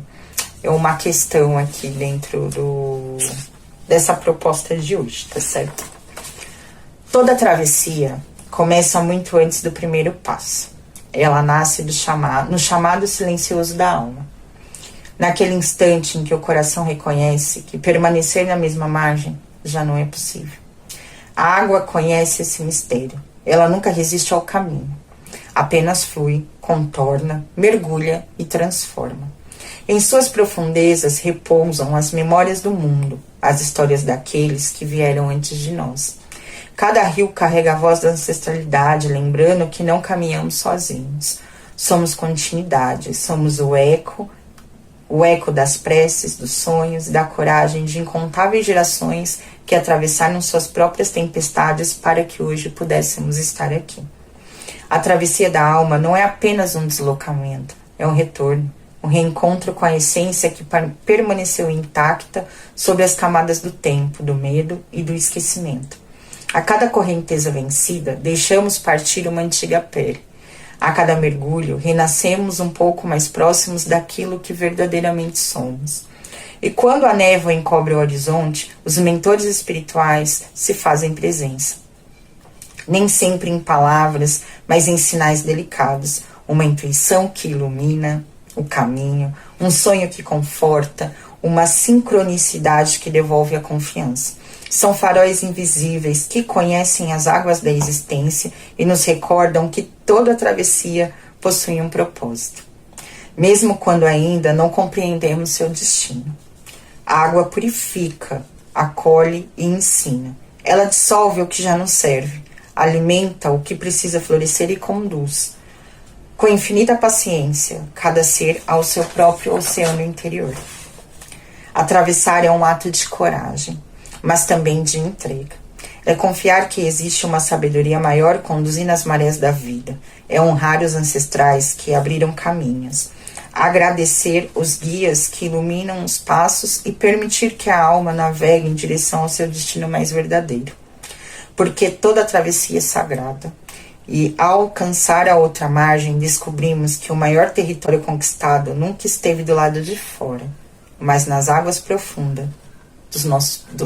uma questão aqui dentro dessa proposta de hoje, tá certo? Toda travessia começa muito antes do primeiro passo. Ela nasce no chamado silencioso da alma. Naquele instante em que o coração reconhece que permanecer na mesma margem já não é possível. A água conhece esse mistério. Ela nunca resiste ao caminho. Apenas flui, contorna, mergulha e transforma. Em suas profundezas repousam as memórias do mundo, as histórias daqueles que vieram antes de nós. Cada rio carrega a voz da ancestralidade, lembrando que não caminhamos sozinhos. Somos continuidade, somos o eco o eco das preces, dos sonhos e da coragem de incontáveis gerações que atravessaram suas próprias tempestades para que hoje pudéssemos estar aqui. A travessia da alma não é apenas um deslocamento, é um retorno, um reencontro com a essência que permaneceu intacta sob as camadas do tempo, do medo e do esquecimento. A cada correnteza vencida, deixamos partir uma antiga pele. A cada mergulho, renascemos um pouco mais próximos daquilo que verdadeiramente somos. E quando a névoa encobre o horizonte, os mentores espirituais se fazem presença. Nem sempre em palavras, mas em sinais delicados. Uma intuição que ilumina o caminho, um sonho que conforta, uma sincronicidade que devolve a confiança. São faróis invisíveis que conhecem as águas da existência e nos recordam que toda travessia possui um propósito, mesmo quando ainda não compreendemos seu destino. A água purifica, acolhe e ensina. Ela dissolve o que já não serve, alimenta o que precisa florescer e conduz. Com infinita paciência, cada ser ao seu próprio oceano interior. Atravessar é um ato de coragem, mas também de entrega. É confiar que existe uma sabedoria maior conduzindo as marés da vida. É honrar os ancestrais que abriram caminhos. Agradecer os guias que iluminam os passos e permitir que a alma navegue em direção ao seu destino mais verdadeiro. Porque toda travessia é sagrada. E ao alcançar a outra margem, descobrimos que o maior território conquistado nunca esteve do lado de fora, mas nas águas profundas,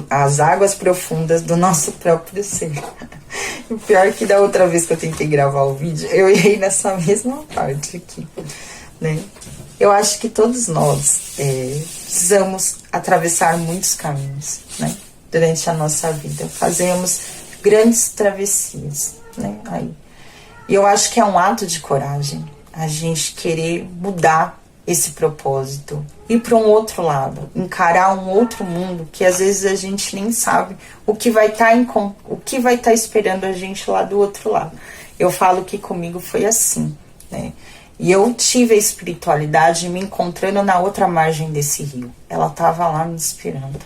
as águas profundas do nosso próprio ser. O pior é que da outra vez que eu tentei gravar o vídeo, eu errei nessa mesma parte aqui, né? Eu acho que todos nós precisamos atravessar muitos caminhos, né? Durante a nossa vida. Fazemos grandes travessias, né? E eu acho que é um ato de coragem a gente querer mudar esse propósito, ir para um outro lado, encarar um outro mundo que às vezes a gente nem sabe o que vai estar esperando a gente lá do outro lado. Eu falo que comigo foi assim, né? E eu tive a espiritualidade me encontrando na outra margem desse rio. Ela estava lá me esperando.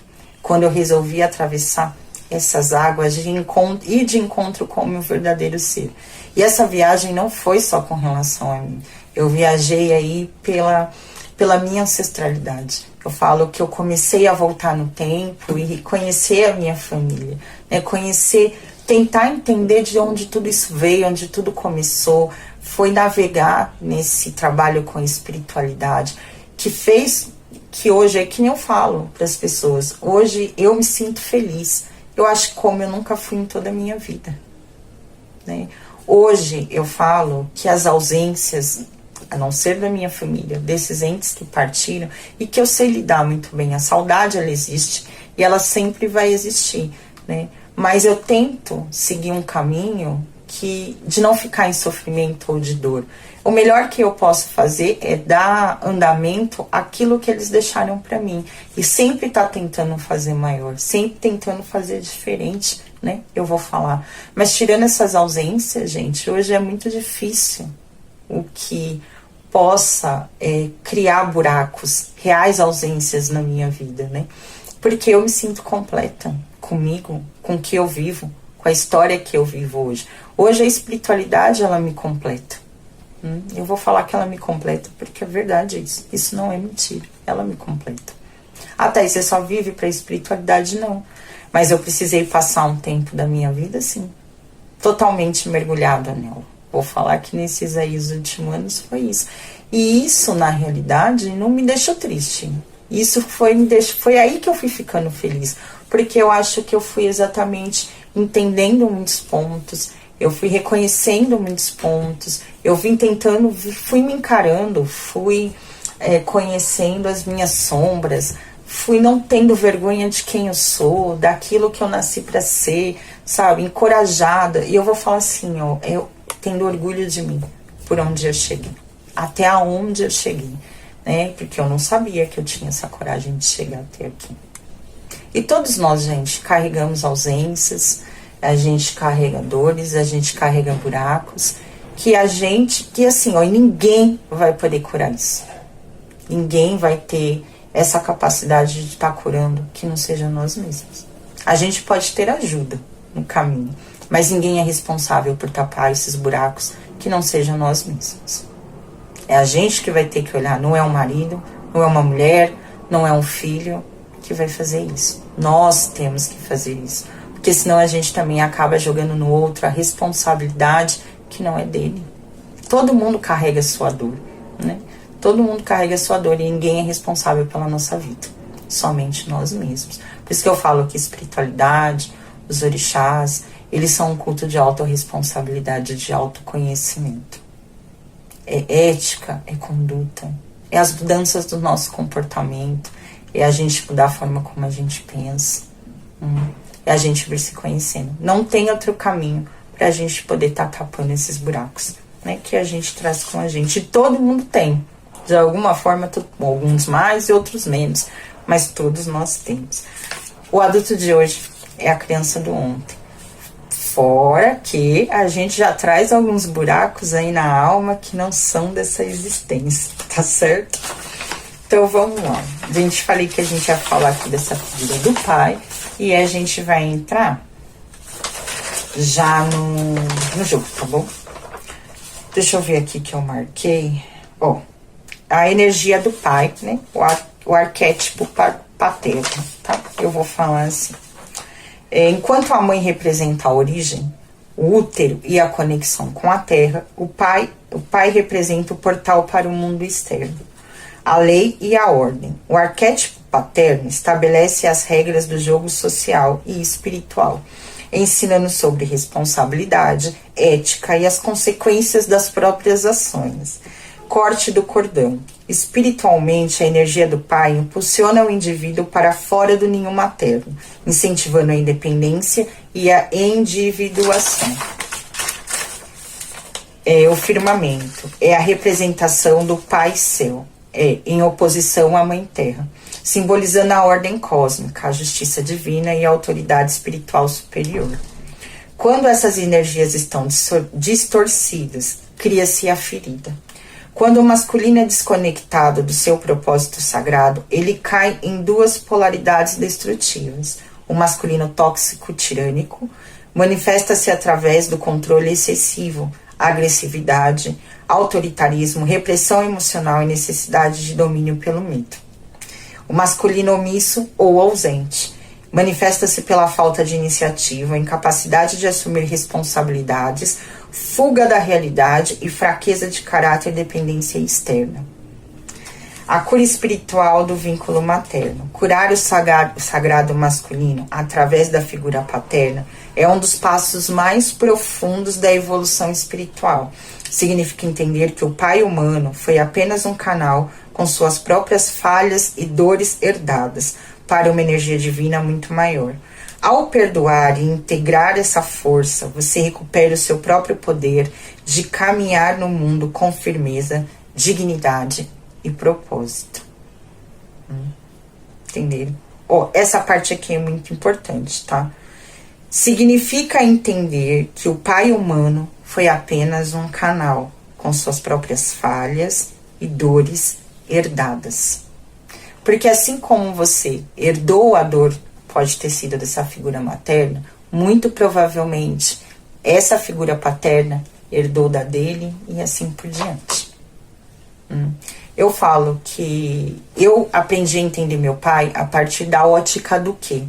Quando eu resolvi atravessar essas águas ir de encontro com o meu verdadeiro ser. E essa viagem não foi só com relação a mim. Eu viajei aí pela minha ancestralidade. Eu falo que eu comecei a voltar no tempo e conhecer a minha família, né? Tentar entender de onde tudo isso veio, onde tudo começou. Foi navegar nesse trabalho com a espiritualidade que fez que hoje, é que nem eu falo para as pessoas, hoje eu me sinto feliz. Eu acho como eu nunca fui em toda a minha vida, né? Hoje eu falo que as ausências, a não ser da minha família, desses entes que partiram, e que eu sei lidar muito bem, a saudade ela existe e ela sempre vai existir, né? Mas eu tento seguir um caminho de não ficar em sofrimento ou de dor. O melhor que eu posso fazer é dar andamento àquilo que eles deixaram para mim. E sempre estar tentando fazer maior, sempre tentando fazer diferente, né? Eu vou falar. Mas tirando essas ausências, gente, hoje é muito difícil o que possa criar buracos, reais ausências na minha vida, né? Porque eu me sinto completa comigo, com o que eu vivo, com a história que eu vivo hoje. Hoje a espiritualidade, ela me completa. Eu vou falar que ela me completa porque é verdade isso. Isso não é mentira. Ela me completa. Ah, Thaís, você só vive para a espiritualidade? Não. Mas eu precisei passar um tempo da minha vida, sim, totalmente mergulhada nela. Vou falar que nesses aí os últimos anos foi isso. E isso, na realidade, não me deixou triste. Isso foi aí que eu fui ficando feliz. Porque eu acho que eu fui exatamente entendendo muitos pontos, eu fui reconhecendo muitos pontos, eu fui me encarando, fui conhecendo as minhas sombras, fui não tendo vergonha de quem eu sou, daquilo que eu nasci para ser, sabe, encorajada. E eu vou falar assim, eu tendo orgulho de mim, por onde eu cheguei, até aonde eu cheguei, né, porque eu não sabia que eu tinha essa coragem de chegar até aqui. E todos nós, gente, carregamos ausências, a gente carrega dores, a gente carrega buracos, que assim, e ninguém vai poder curar isso. Ninguém vai ter essa capacidade de estar curando que não seja nós mesmos. A gente pode ter ajuda no caminho, mas ninguém é responsável por tapar esses buracos que não sejam nós mesmos. É a gente que vai ter que olhar, não é um marido, não é uma mulher, não é um filho que vai fazer isso. Nós temos que fazer isso, porque senão a gente também acaba jogando no outro a responsabilidade que não é dele. Todo mundo carrega a sua dor, né? Todo mundo carrega a sua dor e ninguém é responsável pela nossa vida, somente nós mesmos. Por isso que eu falo que espiritualidade, os orixás, eles são um culto de autorresponsabilidade, de autoconhecimento. É ética, é conduta, é as mudanças do nosso comportamento, é a gente mudar a forma como a gente pensa, é a gente vir se conhecendo. Não tem outro caminho para a gente poder estar tapando esses buracos, né, que a gente traz com a gente. E todo mundo tem, de alguma forma, alguns mais e outros menos, mas todos nós temos. O adulto de hoje é a criança do ontem. Fora que a gente já traz alguns buracos aí na alma que não são dessa existência, tá certo? Então vamos lá. A gente falei que a gente ia falar aqui dessa figura do pai e a gente vai entrar já no jogo, tá bom? Deixa eu ver aqui que eu marquei. Ó, a energia do pai, né? O arquétipo paterno, tá? Eu vou falar assim. Enquanto a mãe representa a origem, o útero e a conexão com a terra, o pai representa o portal para o mundo externo, a lei e a ordem. O arquétipo paterno estabelece as regras do jogo social e espiritual, ensinando sobre responsabilidade, ética e as consequências das próprias ações. Corte do cordão. Espiritualmente, a energia do pai impulsiona o indivíduo para fora do ninho materno, incentivando a independência e a individuação. O firmamento é a representação do pai céu, em oposição à mãe terra, simbolizando a ordem cósmica, a justiça divina e a autoridade espiritual superior. Quando essas energias estão distorcidas, cria-se a ferida. Quando o masculino é desconectado do seu propósito sagrado, ele cai em duas polaridades destrutivas. O masculino tóxico tirânico manifesta-se através do controle excessivo, agressividade, autoritarismo, repressão emocional e necessidade de domínio pelo medo. O masculino omisso ou ausente manifesta-se pela falta de iniciativa, incapacidade de assumir responsabilidades, fuga da realidade e fraqueza de caráter e dependência externa. A cura espiritual do vínculo materno. Curar o sagrado masculino através da figura paterna é um dos passos mais profundos da evolução espiritual. Significa entender que o pai humano foi apenas um canal com suas próprias falhas e dores herdadas para uma energia divina muito maior. Ao perdoar e integrar essa força, você recupera o seu próprio poder de caminhar no mundo com firmeza, dignidade e propósito. Entenderam? Essa parte aqui é muito importante, tá? Significa entender que o pai humano foi apenas um canal com suas próprias falhas e dores herdadas. Porque assim como você herdou a dor, pode ter sido dessa figura materna, muito provavelmente essa figura paterna herdou da dele e assim por diante. Eu falo que eu aprendi a entender meu pai a partir da ótica do que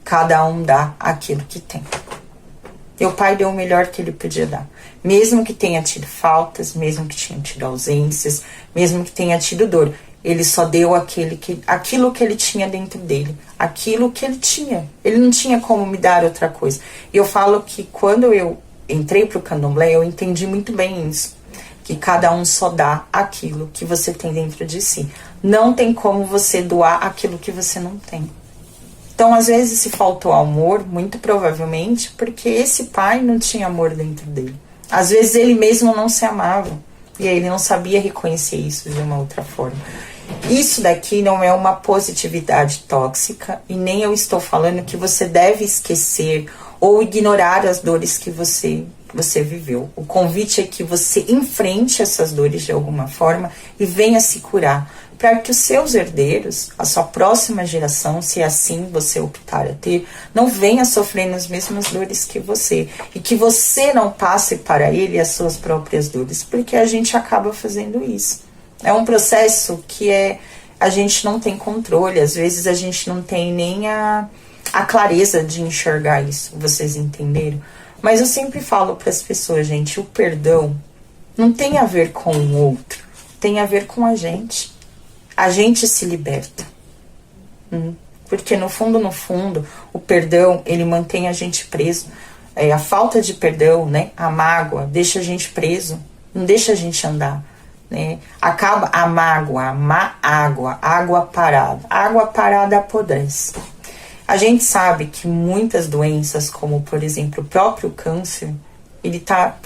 cada um dá aquilo que tem. Meu pai deu o melhor que ele podia dar. Mesmo que tenha tido faltas, mesmo que tenha tido ausências, mesmo que tenha tido dor, ele só deu aquilo que ele tinha dentro dele, aquilo que ele tinha. Ele não tinha como me dar outra coisa. E eu falo que quando eu entrei pro candomblé, eu entendi muito bem isso. Que cada um só dá aquilo que você tem dentro de si. Não tem como você doar aquilo que você não tem. Então, às vezes, se faltou amor, muito provavelmente porque esse pai não tinha amor dentro dele. Às vezes, ele mesmo não se amava. E aí ele não sabia reconhecer isso de uma outra forma. Isso daqui não é uma positividade tóxica e nem eu estou falando que você deve esquecer ou ignorar as dores que você viveu. O convite é que você enfrente essas dores de alguma forma e venha se curar. para que os seus herdeiros, a sua próxima geração, se assim você optar a ter, não venha sofrendo as mesmas dores que você, e que você não passe para ele as suas próprias dores, porque a gente acaba fazendo isso. É um processo que a gente não tem controle, às vezes a gente não tem nem a clareza de enxergar isso, vocês entenderam? Mas eu sempre falo para as pessoas, gente, o perdão não tem a ver com o outro, tem a ver com a gente. A gente se liberta. Porque no fundo, o perdão, ele mantém a gente preso. A falta de perdão, né, a mágoa, deixa a gente preso, não deixa a gente andar. Né? Acaba a mágoa, água parada. Água parada apodrece. A gente sabe que muitas doenças, como por exemplo o próprio câncer,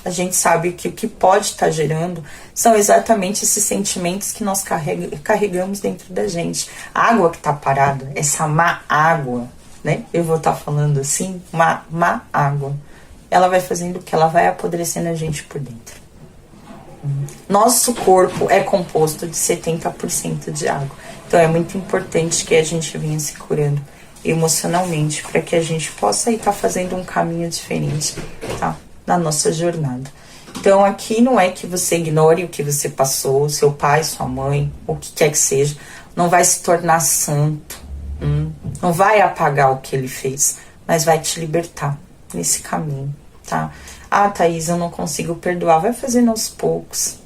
a gente sabe que o que pode estar gerando são exatamente esses sentimentos que nós carregamos dentro da gente. A água que está parada, essa má água, né? Eu vou estar falando assim, má água. Ela vai fazendo o que? Ela vai apodrecendo a gente por dentro. Nosso corpo é composto de 70% de água. Então é muito importante que a gente venha se curando emocionalmente para que a gente possa estar fazendo um caminho diferente, tá? Na nossa jornada. Então aqui não é que você ignore o que você passou, seu pai, sua mãe, o que quer que seja, não vai se tornar santo, não vai apagar o que ele fez, mas vai te libertar nesse caminho, tá? Ah, Thaís, eu não consigo perdoar. Vai fazendo aos poucos,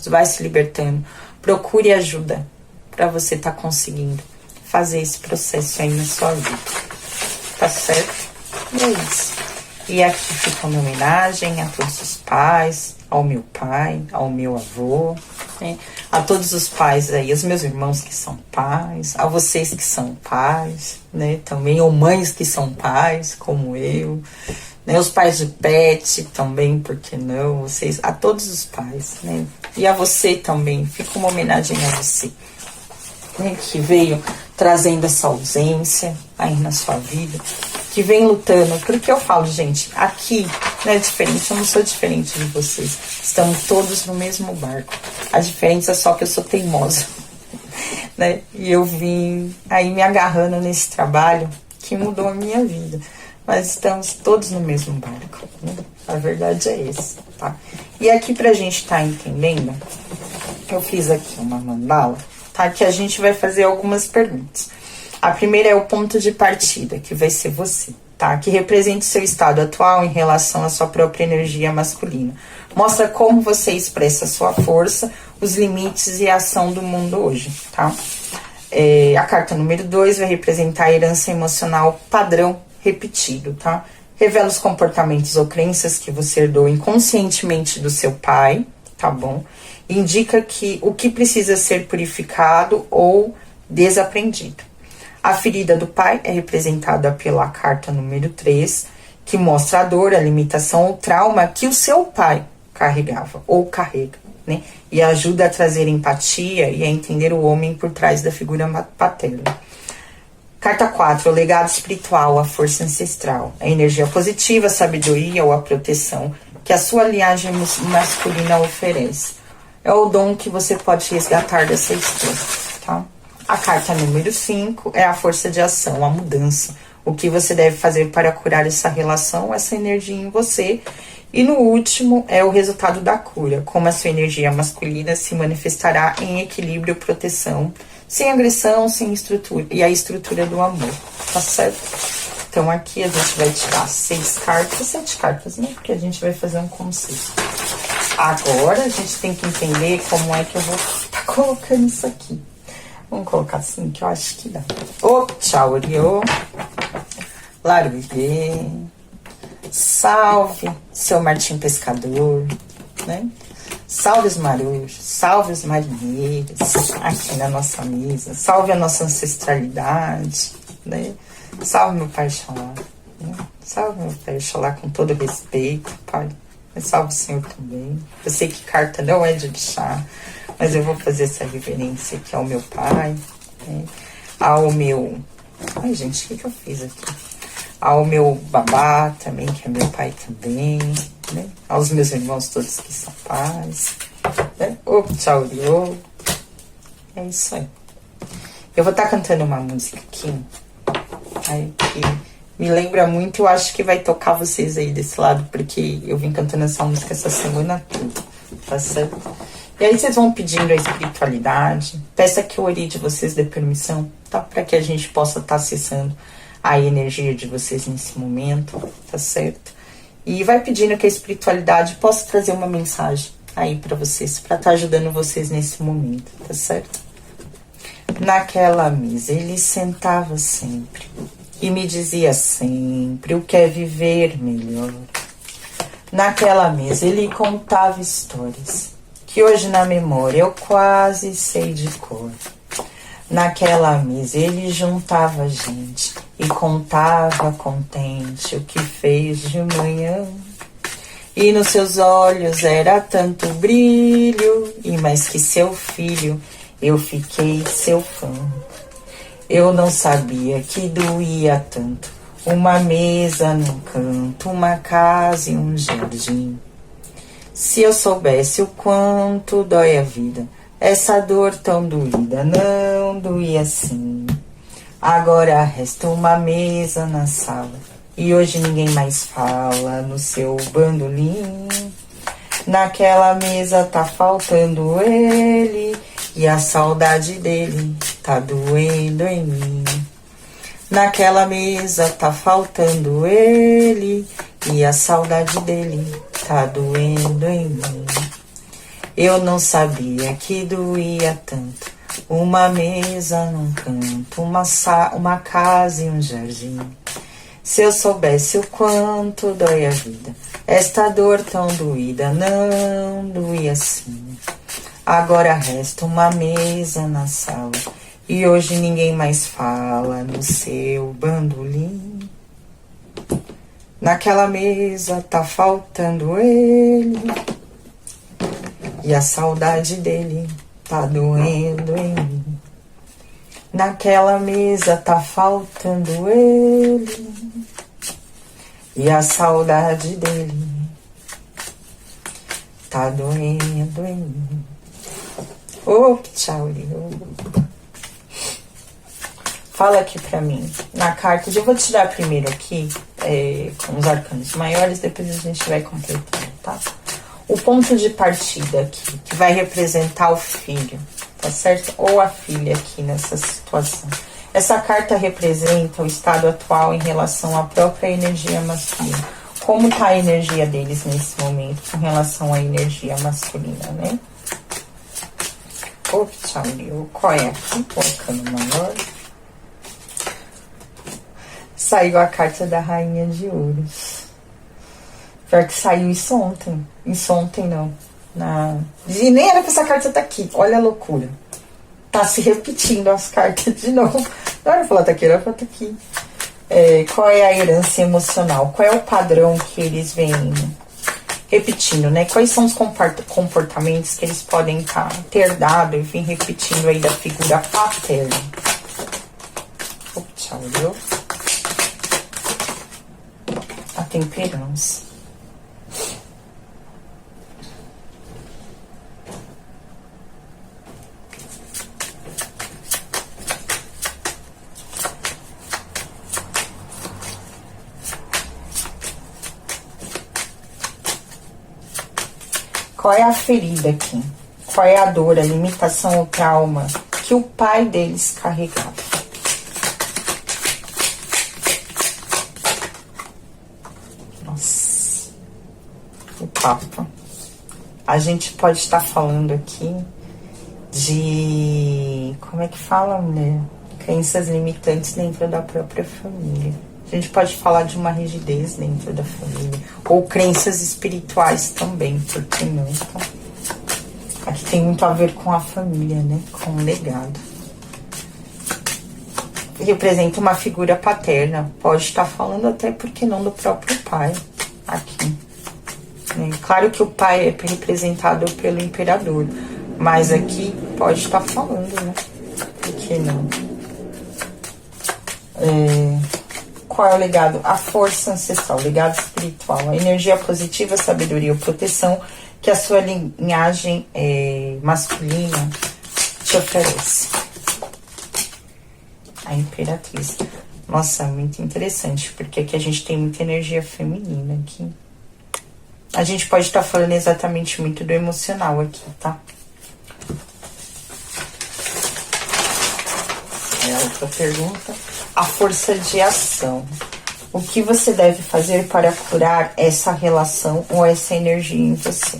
vai se libertando. Procure ajuda para você estar conseguindo fazer esse processo aí na sua vida, tá certo? E é isso. E aqui fica uma homenagem a todos os pais, ao meu pai, ao meu avô, né? A todos os pais aí, os meus irmãos que são pais, a vocês que são pais, né? Também, ou mães que são pais, como eu, né? Os pais de pet também, por que não? Vocês, a todos os pais, né? E a você também, fica uma homenagem a você, né? Que veio trazendo essa ausência aí na sua vida, que vem lutando, porque eu falo, gente, aqui não é diferente, eu não sou diferente de vocês, estamos todos no mesmo barco, a diferença é só que eu sou teimosa, né, e eu vim aí me agarrando nesse trabalho que mudou a minha vida, mas estamos todos no mesmo barco, né? A verdade é essa, tá? E aqui pra gente tá entendendo, eu fiz aqui uma mandala, tá? Que a gente vai fazer algumas perguntas. A primeira é o ponto de partida, que vai ser você, tá? Que representa o seu estado atual em relação à sua própria energia masculina. Mostra como você expressa a sua força, os limites e a ação do mundo hoje, tá? A carta número 2 vai representar a herança emocional padrão repetido, tá? Revela os comportamentos ou crenças que você herdou inconscientemente do seu pai, tá bom? Indica que o que precisa ser purificado ou desaprendido. A ferida do pai é representada pela carta número 3, que mostra a dor, a limitação ou trauma que o seu pai carregava ou carrega, né? E ajuda a trazer empatia e a entender o homem por trás da figura paterna. Carta 4, o legado espiritual, a força ancestral, a energia positiva, a sabedoria ou a proteção que a sua linhagem masculina oferece. É o dom que você pode resgatar dessa história, tá? A carta número 5 é a força de ação, a mudança. O que você deve fazer para curar essa relação, essa energia em você. E no último é o resultado da cura, como a sua energia masculina se manifestará em equilíbrio, proteção, sem agressão, sem estrutura, e a estrutura do amor, tá certo? Então aqui a gente vai tirar 6 cartas, 7 cartas, né? Porque a gente vai fazer um conceito. Agora a gente tem que entender como é que eu vou estar colocando isso aqui. Vamos colocar assim, que eu acho que dá. O tchau, Oriô. Laruguê. Salve, seu Martim Pescador, né? Salve os marujos, salve os marinheiros aqui na nossa mesa. Salve a nossa ancestralidade, né? Salve meu pai Xalá, né? Salve meu pai Xalá com todo respeito, pai. Mas salve o Senhor também. Eu sei que carta não é de orixá, mas eu vou fazer essa reverência aqui ao meu pai, né? Ao meu... Ai, gente, o que eu fiz aqui? Ao meu babá também, que é meu pai também, né? Aos meus irmãos todos que são pais, né? O tchau, É isso aí. Eu vou estar cantando uma música aqui, aí, que me lembra muito, eu acho que vai tocar vocês aí desse lado, porque eu vim cantando essa música essa semana toda, tá certo? E aí vocês vão pedindo a espiritualidade, peça que o Ori de vocês dê permissão, tá? Para que a gente possa estar acessando a energia de vocês nesse momento, tá certo? E vai pedindo que a espiritualidade possa trazer uma mensagem aí para vocês, para estar ajudando vocês nesse momento, tá certo? Naquela mesa ele sentava sempre e me dizia sempre o que é viver melhor. Naquela mesa ele contava histórias que hoje na memória eu quase sei de cor. Naquela mesa ele juntava gente e contava contente o que fez de manhã. E nos seus olhos era tanto brilho, e mais que seu filho, eu fiquei seu fã. Eu não sabia que doía tanto uma mesa num canto, uma casa e um jardim. Se eu soubesse o quanto dói a vida, essa dor tão doída não doía assim. Agora resta uma mesa na sala e hoje ninguém mais fala no seu bandolim. Naquela mesa tá faltando ele e a saudade dele tá doendo em mim. Naquela mesa tá faltando ele e a saudade dele tá doendo em mim. Eu não sabia que doía tanto uma mesa num canto, uma casa e um jardim. Se eu soubesse o quanto dói a vida, esta dor tão doída não doía assim. Agora resta uma mesa na sala e hoje ninguém mais fala no seu bandolim. Naquela mesa tá faltando ele e a saudade dele tá doendo em mim. Naquela mesa tá faltando ele e a saudade dele tá doendo em mim. Ô, tchau, fala aqui pra mim, na carta, eu vou tirar primeiro aqui, com os arcanos maiores, depois a gente vai completando, tá? O ponto de partida aqui, que vai representar o filho, tá certo? Ou a filha aqui nessa situação. Essa carta representa o estado atual em relação à própria energia masculina. Como tá a energia deles nesse momento com relação à energia masculina, né? Tchau, qual é aqui? O arcano maior. Saiu a carta da Rainha de Ouros. Pior que saiu isso ontem. Isso ontem não. E nem era pra essa carta estar aqui. Olha a loucura. Tá se repetindo as cartas de novo. Não era pra ela estar aqui, era pra estar aqui. Qual é a herança emocional? Qual é o padrão que eles vêm repetindo, né? Quais são os comportamentos que eles podem ter dado e vir repetindo aí da figura paterna? Tchau, viu? A temperança. Qual é a ferida aqui? Qual é a dor, a limitação, o trauma que o pai deles carregava? Nossa. O Papa. A gente pode estar falando aqui de... Como é que fala, mulher? Crenças limitantes dentro da própria família. A gente pode falar de uma rigidez dentro da família. Ou crenças espirituais também, por que não? Então, aqui tem muito a ver com a família, né? Com o legado. Representa uma figura paterna. Pode estar falando até, porque não, do próprio pai. Aqui. Claro que o pai é representado pelo imperador. Mas aqui pode estar falando, né? Por que não? Qual é o legado? A força ancestral, o legado espiritual, a energia positiva, a sabedoria, a proteção que a sua linhagem masculina te oferece? A Imperatriz. Nossa, muito interessante, porque aqui a gente tem muita energia feminina aqui. A gente pode estar falando exatamente muito do emocional aqui, tá? É outra pergunta. A força de ação. O que você deve fazer para curar essa relação ou essa energia em você?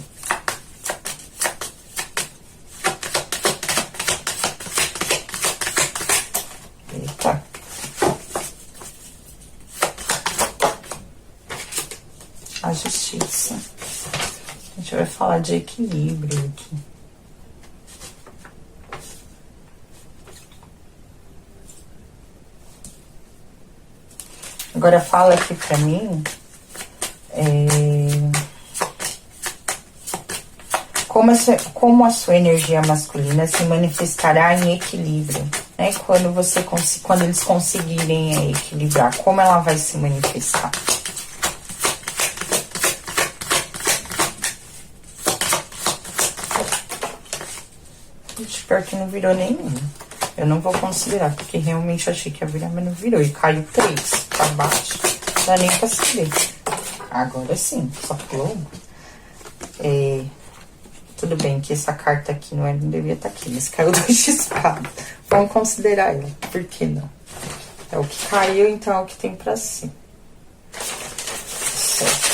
Eita. A justiça. A gente vai falar de equilíbrio aqui. Agora fala aqui pra mim como a sua energia masculina se manifestará em equilíbrio, né? Quando eles conseguirem equilibrar, como ela vai se manifestar? Pior que não virou nenhum. Eu não vou considerar, porque realmente eu achei que ia virar, mas não virou. E caiu 3 pra baixo. Não dá nem pra saber. Agora sim, só pulou. Tudo bem que essa carta aqui não devia estar aqui, mas caiu 2 de espada. Vamos considerar ela, por que não? É o que caiu, então é o que tem pra si. Certo.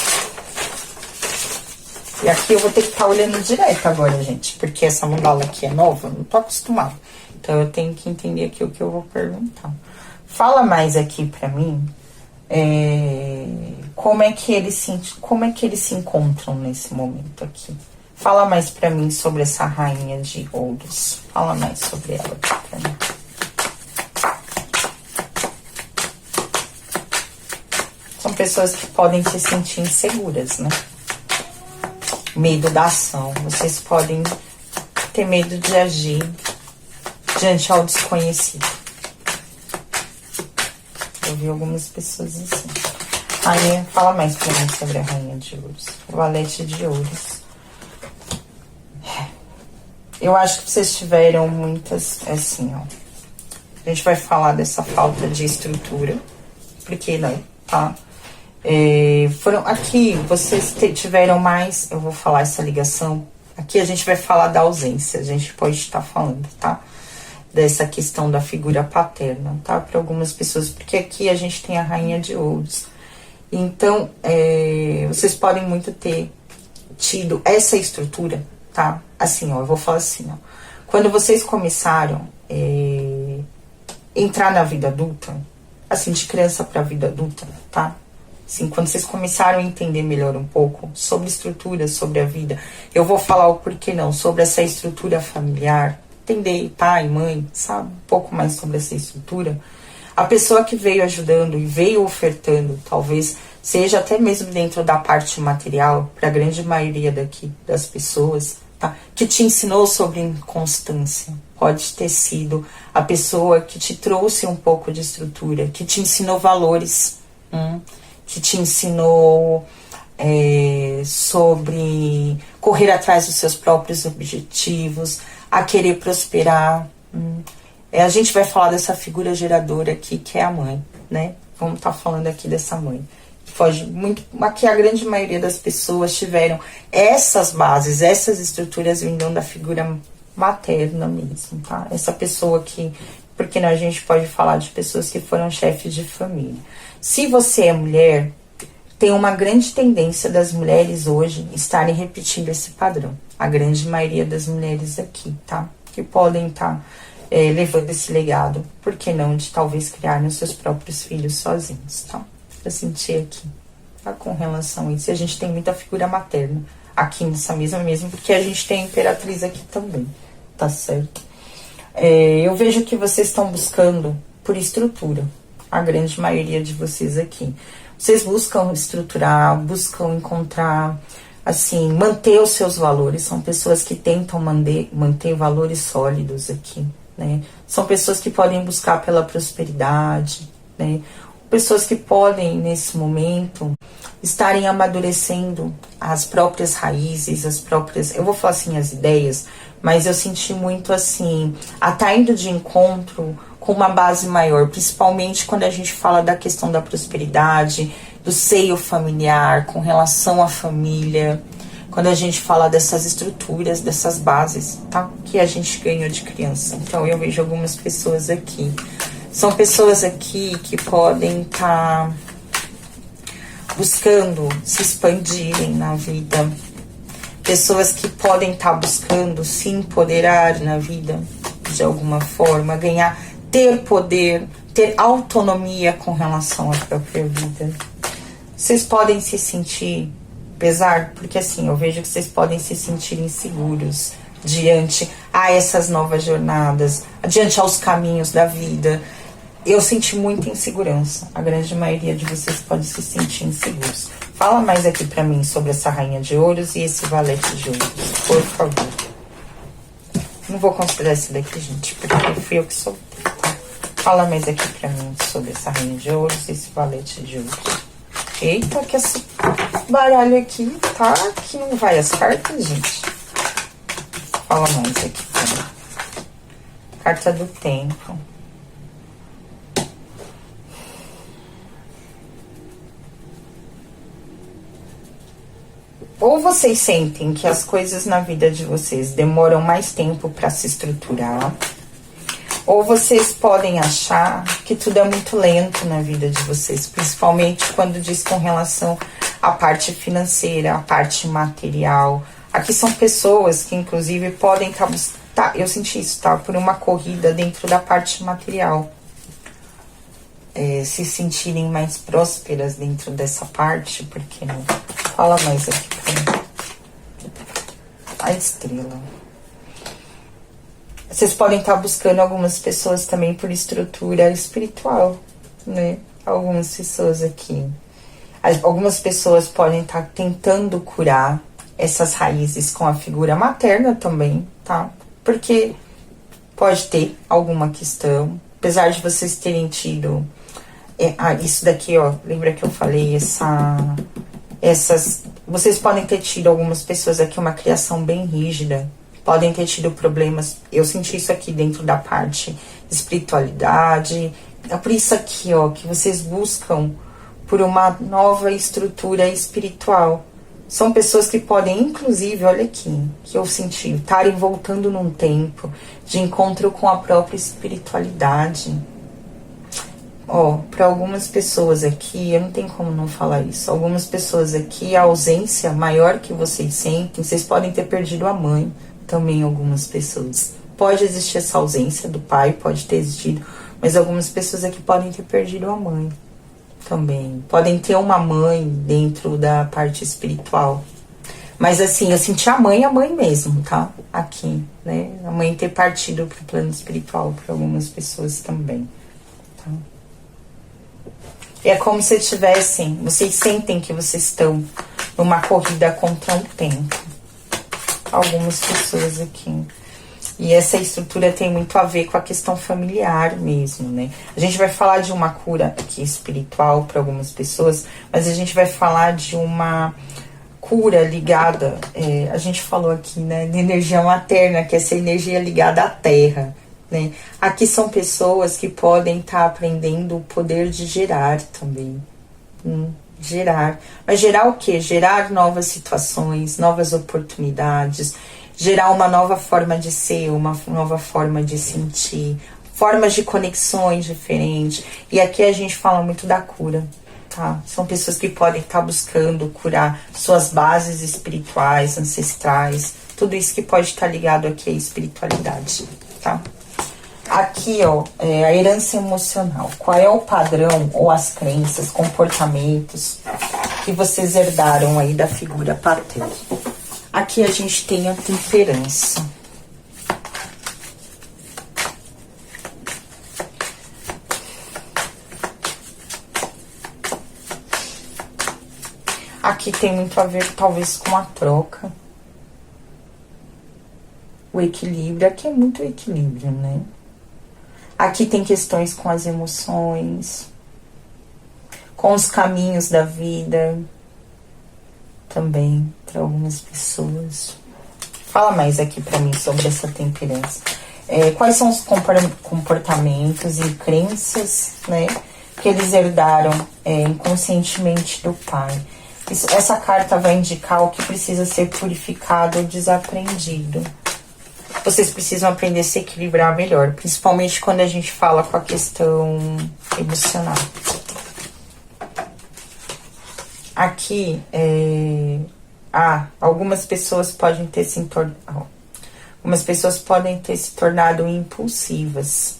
E aqui eu vou ter que estar olhando direto agora, gente, porque essa mandala aqui é nova, eu não tô acostumada. Então, eu tenho que entender aqui o que eu vou perguntar. Fala mais aqui pra mim, como é que eles se encontram nesse momento aqui. Fala mais pra mim sobre essa rainha de ouros. Fala mais sobre ela aqui pra mim. São pessoas que podem se sentir inseguras, né? Medo da ação. Vocês podem ter medo de agir diante ao desconhecido. Eu vi algumas pessoas assim. Rainha, fala mais pra mim sobre a rainha de ouros. O valete de ouros. Eu acho que vocês tiveram muitas, assim, ó. A gente vai falar dessa falta de estrutura. Porque não, tá? Aqui, vocês tiveram mais, eu vou falar essa ligação. Aqui a gente vai falar da ausência, a gente pode estar falando, tá? Dessa questão da figura paterna, tá? Para algumas pessoas, porque aqui a gente tem a rainha de ouros. Então, vocês podem muito ter tido essa estrutura, tá? Assim, ó, eu vou falar assim, ó. Quando vocês começaram entrar na vida adulta, assim, de criança para vida adulta, tá? Assim, quando vocês começaram a entender melhor um pouco sobre estrutura, sobre a vida, eu vou falar o porquê não, sobre essa estrutura familiar, entender pai, mãe, sabe? Um pouco mais sobre essa estrutura. A pessoa que veio ajudando e veio ofertando, talvez seja até mesmo dentro da parte material, para a grande maioria daqui das pessoas, tá? Que te ensinou sobre inconstância. Pode ter sido a pessoa que te trouxe um pouco de estrutura, que te ensinou valores, que te ensinou sobre correr atrás dos seus próprios objetivos, a querer prosperar. A gente vai falar dessa figura geradora aqui, que é a mãe, né? Vamos estar falando aqui dessa mãe. Foge muito, aqui a grande maioria das pessoas tiveram essas bases, essas estruturas vindo da figura materna mesmo, tá? Essa pessoa que, porque não, a gente pode falar de pessoas que foram chefes de família. Se você é mulher, tem uma grande tendência das mulheres hoje estarem repetindo esse padrão. A grande maioria das mulheres aqui, tá? Que podem estar levando esse legado, por que não, de talvez criarem os seus próprios filhos sozinhos, tá? Pra sentir aqui, tá? Com relação a isso. E a gente tem muita figura materna aqui nessa mesa mesmo, porque a gente tem a Imperatriz aqui também, tá certo? Eu vejo que vocês estão buscando por estrutura, a grande maioria de vocês aqui. Vocês buscam estruturar, buscam encontrar, assim, manter os seus valores. São pessoas que tentam manter valores sólidos aqui, né? São pessoas que podem buscar pela prosperidade, né? Pessoas que podem, nesse momento, estarem amadurecendo as próprias raízes, as próprias, eu vou falar assim, as ideias, mas eu senti muito assim, a tá indo de encontro com uma base maior, principalmente quando a gente fala da questão da prosperidade, do seio familiar, com relação à família, quando a gente fala dessas estruturas, dessas bases, tá? Que a gente ganhou de criança. Então eu vejo algumas pessoas aqui. São pessoas aqui que podem estar buscando se expandirem na vida. Pessoas que podem estar buscando se empoderar na vida de alguma forma, ganhar, ter poder, ter autonomia com relação à própria vida. Vocês podem se sentir pesar, porque assim, eu vejo que vocês podem se sentir inseguros diante a essas novas jornadas, diante aos caminhos da vida. Eu senti muita insegurança. A grande maioria de vocês pode se sentir inseguros. Fala mais aqui pra mim sobre essa rainha de ouros e esse valete de ouros, por favor. Não vou considerar esse daqui, gente, porque fui eu que soltei, tá? Fala mais aqui pra mim sobre essa rainha de ouros e esse valete de ouros. Eita, que esse baralho aqui, tá? Que não vai as cartas, gente. Fala mais aqui pra mim. Carta do tempo. Ou vocês sentem que as coisas na vida de vocês demoram mais tempo para se estruturar, ou vocês podem achar que tudo é muito lento na vida de vocês, principalmente quando diz com relação à parte financeira, à parte material. Aqui são pessoas que, inclusive, podem estar, eu senti isso, tá? Por uma corrida dentro da parte material. Se sentirem mais prósperas dentro dessa parte, porque não? Fala mais aqui pra mim. A estrela. Vocês podem estar buscando algumas pessoas também por estrutura espiritual, né? Algumas pessoas aqui. Algumas pessoas podem estar tentando curar essas raízes com a figura materna também, tá? Porque pode ter alguma questão, apesar de vocês terem tido... isso daqui, ó, lembra que eu falei, vocês podem ter tido, algumas pessoas aqui, uma criação bem rígida, podem ter tido problemas, eu senti isso aqui dentro da parte espiritualidade, é por isso aqui, ó, que vocês buscam por uma nova estrutura espiritual. São pessoas que podem, inclusive, olha aqui, que eu senti, estarem voltando num tempo de encontro com a própria espiritualidade. Ó, para algumas pessoas aqui, eu não tenho como não falar isso. Algumas pessoas aqui, a ausência maior que vocês sentem, vocês podem ter perdido a mãe também, algumas pessoas. Pode existir essa ausência do pai, pode ter existido, mas algumas pessoas aqui podem ter perdido a mãe também. Podem ter uma mãe dentro da parte espiritual. Mas assim, eu senti a mãe mesmo, tá? Aqui, né? A mãe ter partido pro plano espiritual para algumas pessoas também, tá? É como se tivessem, vocês sentem que vocês estão numa corrida contra o tempo. Algumas pessoas aqui. E essa estrutura tem muito a ver com a questão familiar mesmo, né? A gente vai falar de uma cura aqui espiritual para algumas pessoas, mas a gente vai falar de uma cura ligada, a gente falou aqui, né, de energia materna, que é essa energia ligada à terra. Né? Aqui são pessoas que podem estar aprendendo o poder de gerar também. Gerar. Mas gerar o quê? Gerar novas situações, novas oportunidades, gerar uma nova forma de ser, uma nova forma de sentir, formas de conexões diferentes. E aqui a gente fala muito da cura, tá? São pessoas que podem estar buscando curar suas bases espirituais, ancestrais, tudo isso que pode estar ligado aqui à espiritualidade, tá? Aqui, ó, a herança emocional. Qual é o padrão ou as crenças, comportamentos que vocês herdaram aí da figura paterna? Aqui a gente tem a temperança. Aqui tem muito a ver, talvez, com a troca. O equilíbrio. Aqui é muito equilíbrio, né? Aqui tem questões com as emoções, com os caminhos da vida, também, para algumas pessoas. Fala mais aqui pra mim sobre essa temperança. Quais são os comportamentos e crenças, né, que eles herdaram inconscientemente do pai? Essa carta vai indicar o que precisa ser purificado ou desaprendido. Vocês precisam aprender a se equilibrar melhor, principalmente quando a gente fala com a questão emocional. Aqui, algumas pessoas podem ter se tornado impulsivas.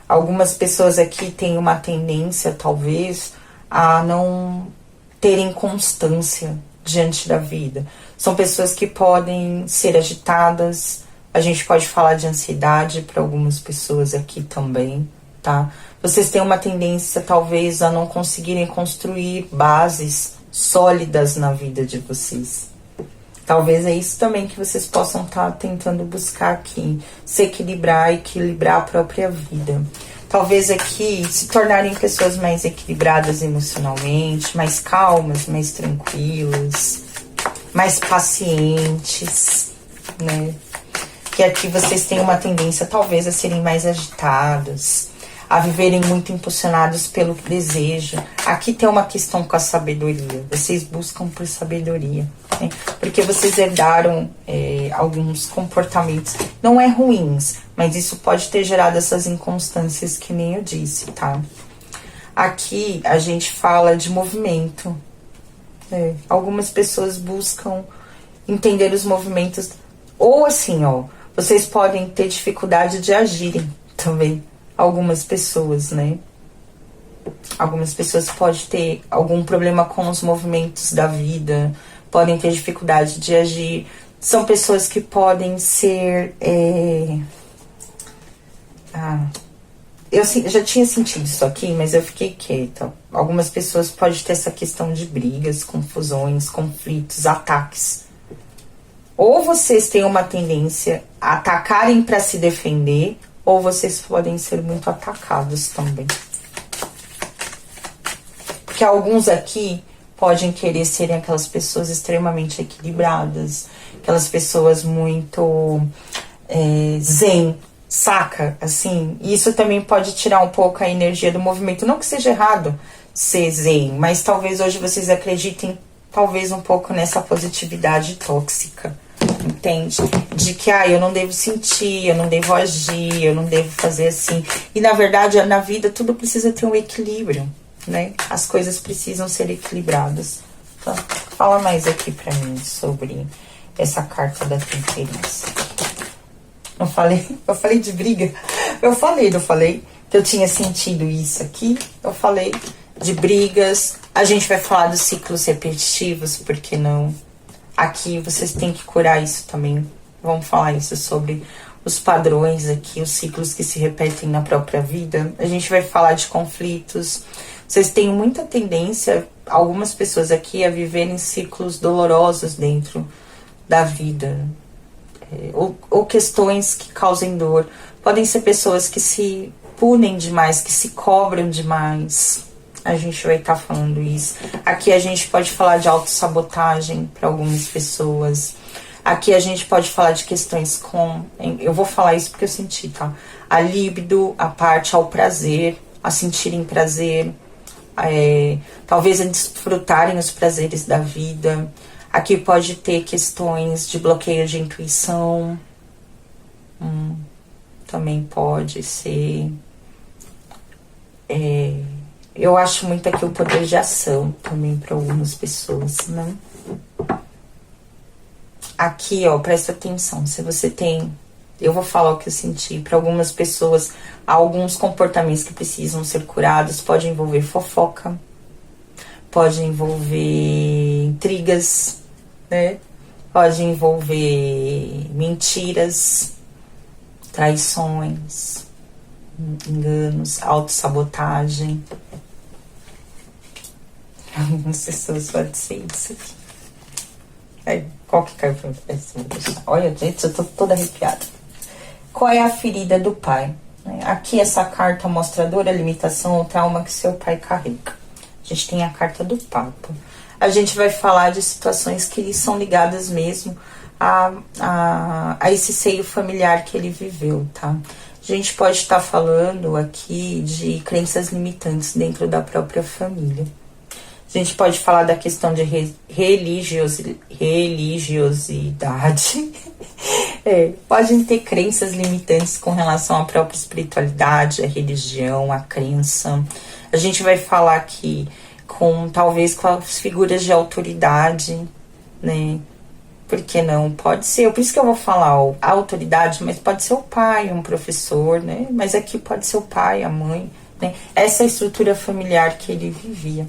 Algumas pessoas aqui têm uma tendência, talvez, a não terem constância diante da vida. São pessoas que podem ser agitadas. A gente pode falar de ansiedade para algumas pessoas aqui também, tá? Vocês têm uma tendência, talvez, a não conseguirem construir bases sólidas na vida de vocês. Talvez é isso também que vocês possam estar tentando buscar aqui. Se equilibrar a própria vida. Talvez aqui se tornarem pessoas mais equilibradas emocionalmente, mais calmas, mais tranquilas, mais pacientes, né? Que aqui vocês têm uma tendência, talvez, a serem mais agitadas, a viverem muito impulsionados pelo desejo. Aqui tem uma questão com a sabedoria. Vocês buscam por sabedoria, né? Porque vocês herdaram alguns comportamentos. Não é ruins, mas isso pode ter gerado essas inconstâncias que nem eu disse, tá? Aqui a gente fala de movimento. Algumas pessoas buscam entender os movimentos. Ou assim, vocês podem ter dificuldade de agirem também. Algumas pessoas, né? Algumas pessoas podem ter algum problema com os movimentos da vida, podem ter dificuldade de agir. São pessoas que podem ser... eu já tinha sentido isso aqui, mas eu fiquei quieta. Algumas pessoas podem ter essa questão de brigas, confusões, conflitos, ataques. Ou vocês têm uma tendência a atacarem para se defender, ou vocês podem ser muito atacados também. Porque alguns aqui podem querer serem aquelas pessoas extremamente equilibradas, aquelas pessoas muito zen, saca? Assim, e isso também pode tirar um pouco a energia do movimento. Não que seja errado ser zen, mas talvez hoje vocês acreditem talvez um pouco nessa positividade tóxica. Entende? De que eu não devo sentir, eu não devo agir, eu não devo fazer assim. E na verdade, na vida, tudo precisa ter um equilíbrio, né? As coisas precisam ser equilibradas. Então, fala mais aqui pra mim sobre essa carta da temperança. Eu falei de briga. Não falei que eu tinha sentido isso aqui. Eu falei de brigas. A gente vai falar dos ciclos repetitivos, por que não? Aqui vocês têm que curar isso também. Vamos falar isso sobre os padrões aqui, os ciclos que se repetem na própria vida. A gente vai falar de conflitos. Vocês têm muita tendência, algumas pessoas aqui, a viverem ciclos dolorosos dentro da vida. Ou questões que causem dor. Podem ser pessoas que se punem demais, que se cobram demais. A gente vai estar falando isso. Aqui a gente pode falar de autossabotagem para algumas pessoas. Aqui a gente pode falar de questões com... Eu vou falar isso porque eu senti, tá? A líbido, a parte ao prazer, a sentirem prazer. Talvez a desfrutarem os prazeres da vida. Aqui pode ter questões de bloqueio de intuição. Também pode ser... Eu acho muito aqui o poder de ação também para algumas pessoas, né? Aqui, presta atenção. Se você tem... Eu vou falar o que eu senti. Para algumas pessoas, há alguns comportamentos que precisam ser curados. Pode envolver fofoca. Pode envolver intrigas, né? Pode envolver mentiras, traições, enganos, autossabotagem. Algumas pessoas podem ser isso aqui. Qual que caiu pra mim? Olha, gente, eu tô toda arrepiada. Qual é a ferida do pai? Aqui essa carta mostra a dor, a limitação ou trauma que seu pai carrega. A gente tem a carta do Papa. A gente vai falar de situações que são ligadas mesmo a esse seio familiar que ele viveu, tá? A gente pode estar falando aqui de crenças limitantes dentro da própria família. A gente pode falar da questão de religiosidade. Podem ter crenças limitantes com relação à própria espiritualidade, à religião, à crença. A gente vai falar aqui talvez com as figuras de autoridade, né? Por que não? Pode ser, por isso que eu vou falar a autoridade, mas pode ser o pai, um professor, né? Mas aqui pode ser o pai, a mãe, né? Essa é a estrutura familiar que ele vivia.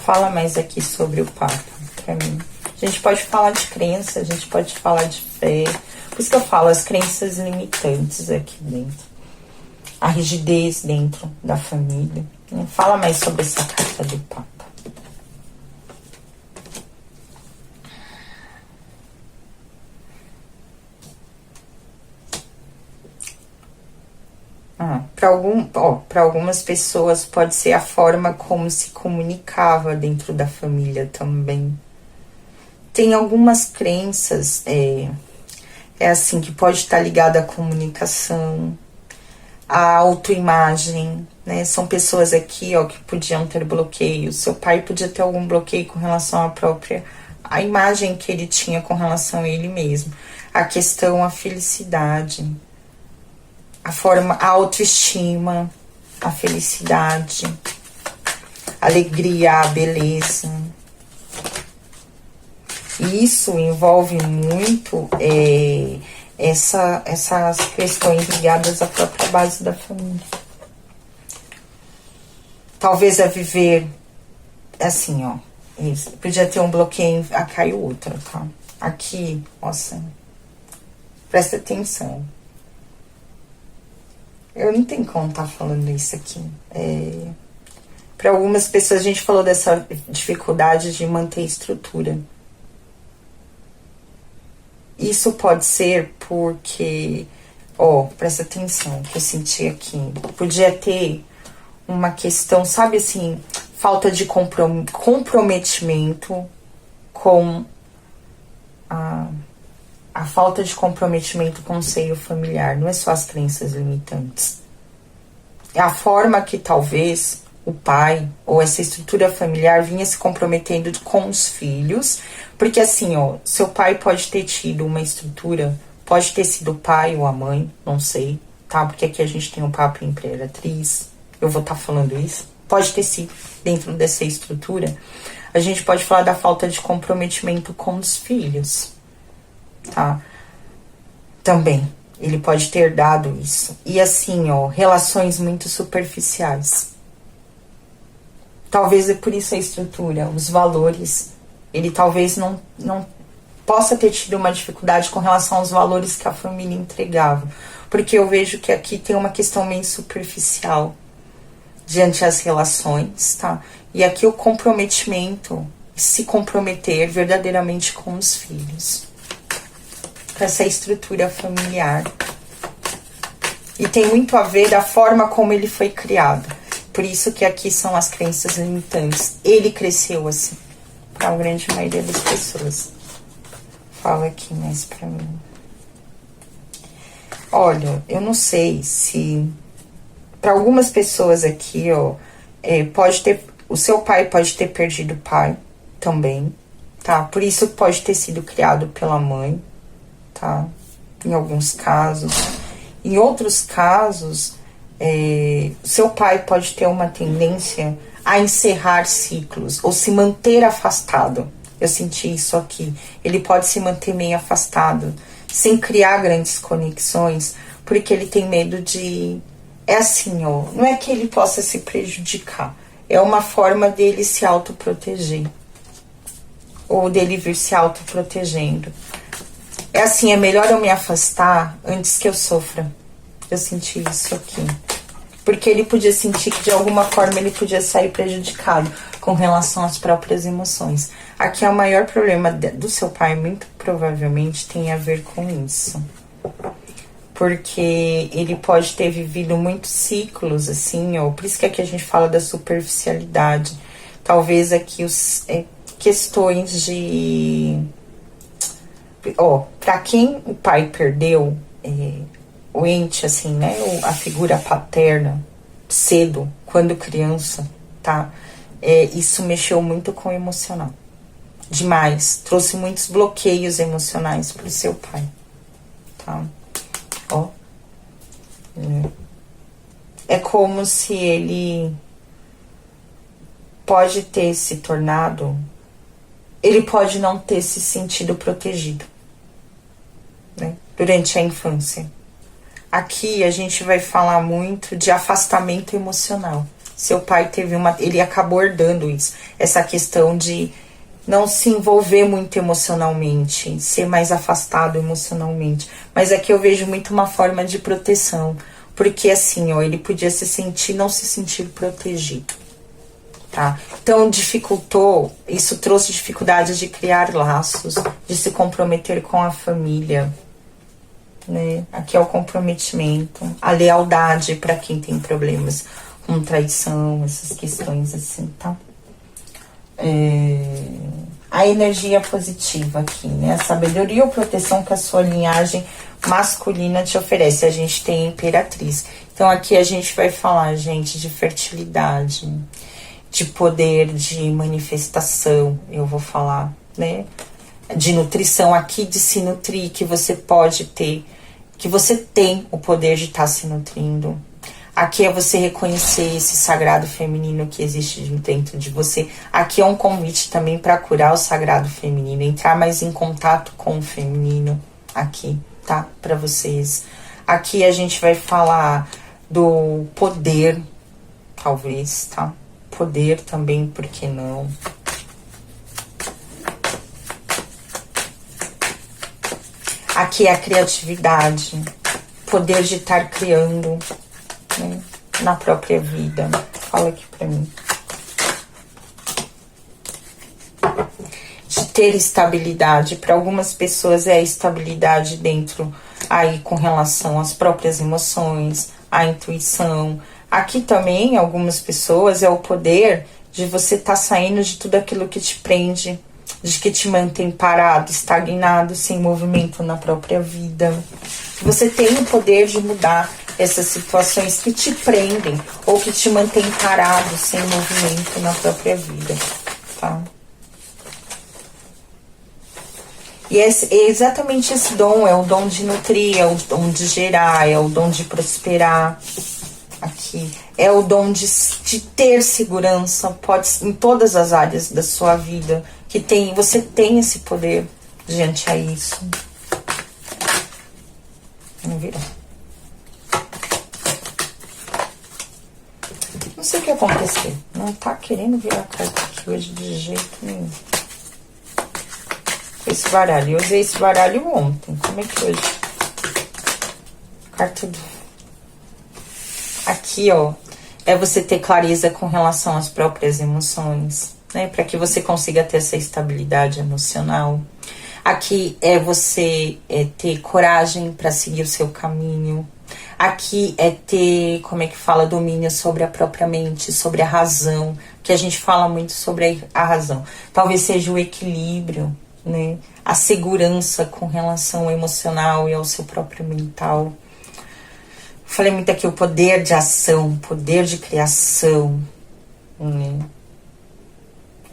Fala mais aqui sobre o Papa, pra mim. A gente pode falar de crença, a gente pode falar de fé. Por isso que eu falo as crenças limitantes aqui dentro. A rigidez dentro da família, né? Fala mais sobre essa carta do Papa. Para algumas pessoas pode ser a forma como se comunicava dentro da família também. Tem algumas crenças, assim, que pode estar ligada à comunicação, à autoimagem, né? São pessoas aqui, ó, que podiam ter bloqueio. Seu pai podia ter algum bloqueio com relação à imagem que ele tinha com relação a ele mesmo. A questão, a felicidade, a autoestima, a felicidade, a alegria, a beleza. E isso envolve muito essas questões ligadas à própria base da família. Talvez a viver assim, ó. Isso. Podia ter um bloqueio, caiu outra, tá? Aqui, nossa, presta atenção. Eu não tenho como estar falando isso aqui. Para algumas pessoas, a gente falou dessa dificuldade de manter estrutura. Isso pode ser porque, presta atenção, que eu senti aqui. Podia ter uma questão, sabe assim, falta de comprometimento com a falta de comprometimento com o seio familiar. Não é só as crenças limitantes. É a forma que talvez o pai ou essa estrutura familiar vinha se comprometendo com os filhos. Porque assim, seu pai pode ter tido uma estrutura, pode ter sido o pai ou a mãe, não sei, tá? Porque aqui a gente tem o Papa e a Imperatriz. Eu vou estar falando isso. Pode ter sido dentro dessa estrutura. A gente pode falar da falta de comprometimento com os filhos, tá? Também, ele pode ter dado isso. E assim, relações muito superficiais. Talvez é por isso a estrutura, os valores. Ele talvez não possa ter tido uma dificuldade com relação aos valores que a família entregava. Porque eu vejo que aqui tem uma questão meio superficial diante das relações, tá? E aqui o comprometimento, se comprometer verdadeiramente com os filhos. Com essa estrutura familiar. E tem muito a ver da forma como ele foi criado. Por isso que aqui são as crenças limitantes. Ele cresceu assim, para a grande maioria das pessoas. Fala aqui mais pra mim. Olha, eu não sei se... Para algumas pessoas aqui, o seu pai pode ter perdido o pai também, tá? Por isso pode ter sido criado pela mãe, tá? Em alguns casos. Em outros casos, seu pai pode ter uma tendência a encerrar ciclos ou se manter afastado. Eu senti isso aqui. Ele pode se manter meio afastado, sem criar grandes conexões, porque ele tem medo de... É assim, não é que ele possa se prejudicar. É uma forma dele se autoproteger. Ou dele vir se autoprotegendo. É assim, é melhor eu me afastar antes que eu sofra. Eu senti isso aqui. Porque ele podia sentir que de alguma forma ele podia sair prejudicado com relação às próprias emoções. Aqui é o maior problema do seu pai, muito provavelmente tem a ver com isso. Porque ele pode ter vivido muitos ciclos, assim, por isso que aqui a gente fala da superficialidade. Talvez aqui questões de Ó, pra quem o pai perdeu, o ente, assim, né, a figura paterna, cedo, quando criança, tá? Isso mexeu muito com o emocional. Demais. Trouxe muitos bloqueios emocionais pro seu pai, tá? Ó. É como se ele pode ter se tornado... Ele pode não ter se sentido protegido, né, durante a infância. Aqui a gente vai falar muito de afastamento emocional. Seu pai teve ele acabou herdando isso. Essa questão de não se envolver muito emocionalmente, ser mais afastado emocionalmente. Mas aqui eu vejo muito uma forma de proteção. Porque assim, ó, ele podia não se sentir protegido. Tá? Então dificultou, isso trouxe dificuldades de criar laços, de se comprometer com a família, né? Aqui é o comprometimento, a lealdade para quem tem problemas com traição, essas questões assim, tá? A energia positiva aqui, né? A sabedoria ou proteção que a sua linhagem masculina te oferece. A gente tem a Imperatriz. Então aqui a gente vai falar, gente, de fertilidade, de poder de manifestação, eu vou falar, né? De nutrição aqui, de se nutrir, que você pode ter, que você tem o poder de estar se nutrindo. Aqui é você reconhecer esse sagrado feminino que existe dentro de você. Aqui é um convite também para curar o sagrado feminino, entrar mais em contato com o feminino aqui, tá? Para vocês. Aqui a gente vai falar do poder, talvez, tá? Poder também, por que não? Aqui é a criatividade, poder de estar criando, né, na própria vida. Fala aqui pra mim. De ter estabilidade. Para algumas pessoas é a estabilidade dentro, aí com relação às próprias emoções, à intuição. Aqui também, algumas pessoas, é o poder de você estar saindo de tudo aquilo que te prende, de que te mantém parado, estagnado, sem movimento na própria vida. Você tem o poder de mudar essas situações que te prendem ou que te mantêm parado, sem movimento na própria vida, tá? E é exatamente esse dom, é o dom de nutrir, é o dom de gerar, é o dom de prosperar. Aqui é o dom de ter segurança, pode em todas as áreas da sua vida, que você tem esse poder diante a isso. Vamos virar. Não sei o que aconteceu. Não tá querendo virar carta aqui hoje de jeito nenhum. Esse baralho. Eu usei esse baralho ontem. Como é que hoje? Carta do... Aqui, ó. É você ter clareza com relação às próprias emoções, né? Para que você consiga ter essa estabilidade emocional. Aqui é você ter coragem para seguir o seu caminho. Aqui é ter, como é que fala, domínio sobre a própria mente, sobre a razão, que a gente fala muito sobre a razão. Talvez seja o equilíbrio, né? A segurança com relação ao emocional e ao seu próprio mental. Falei muito aqui o poder de ação, poder de criação, né?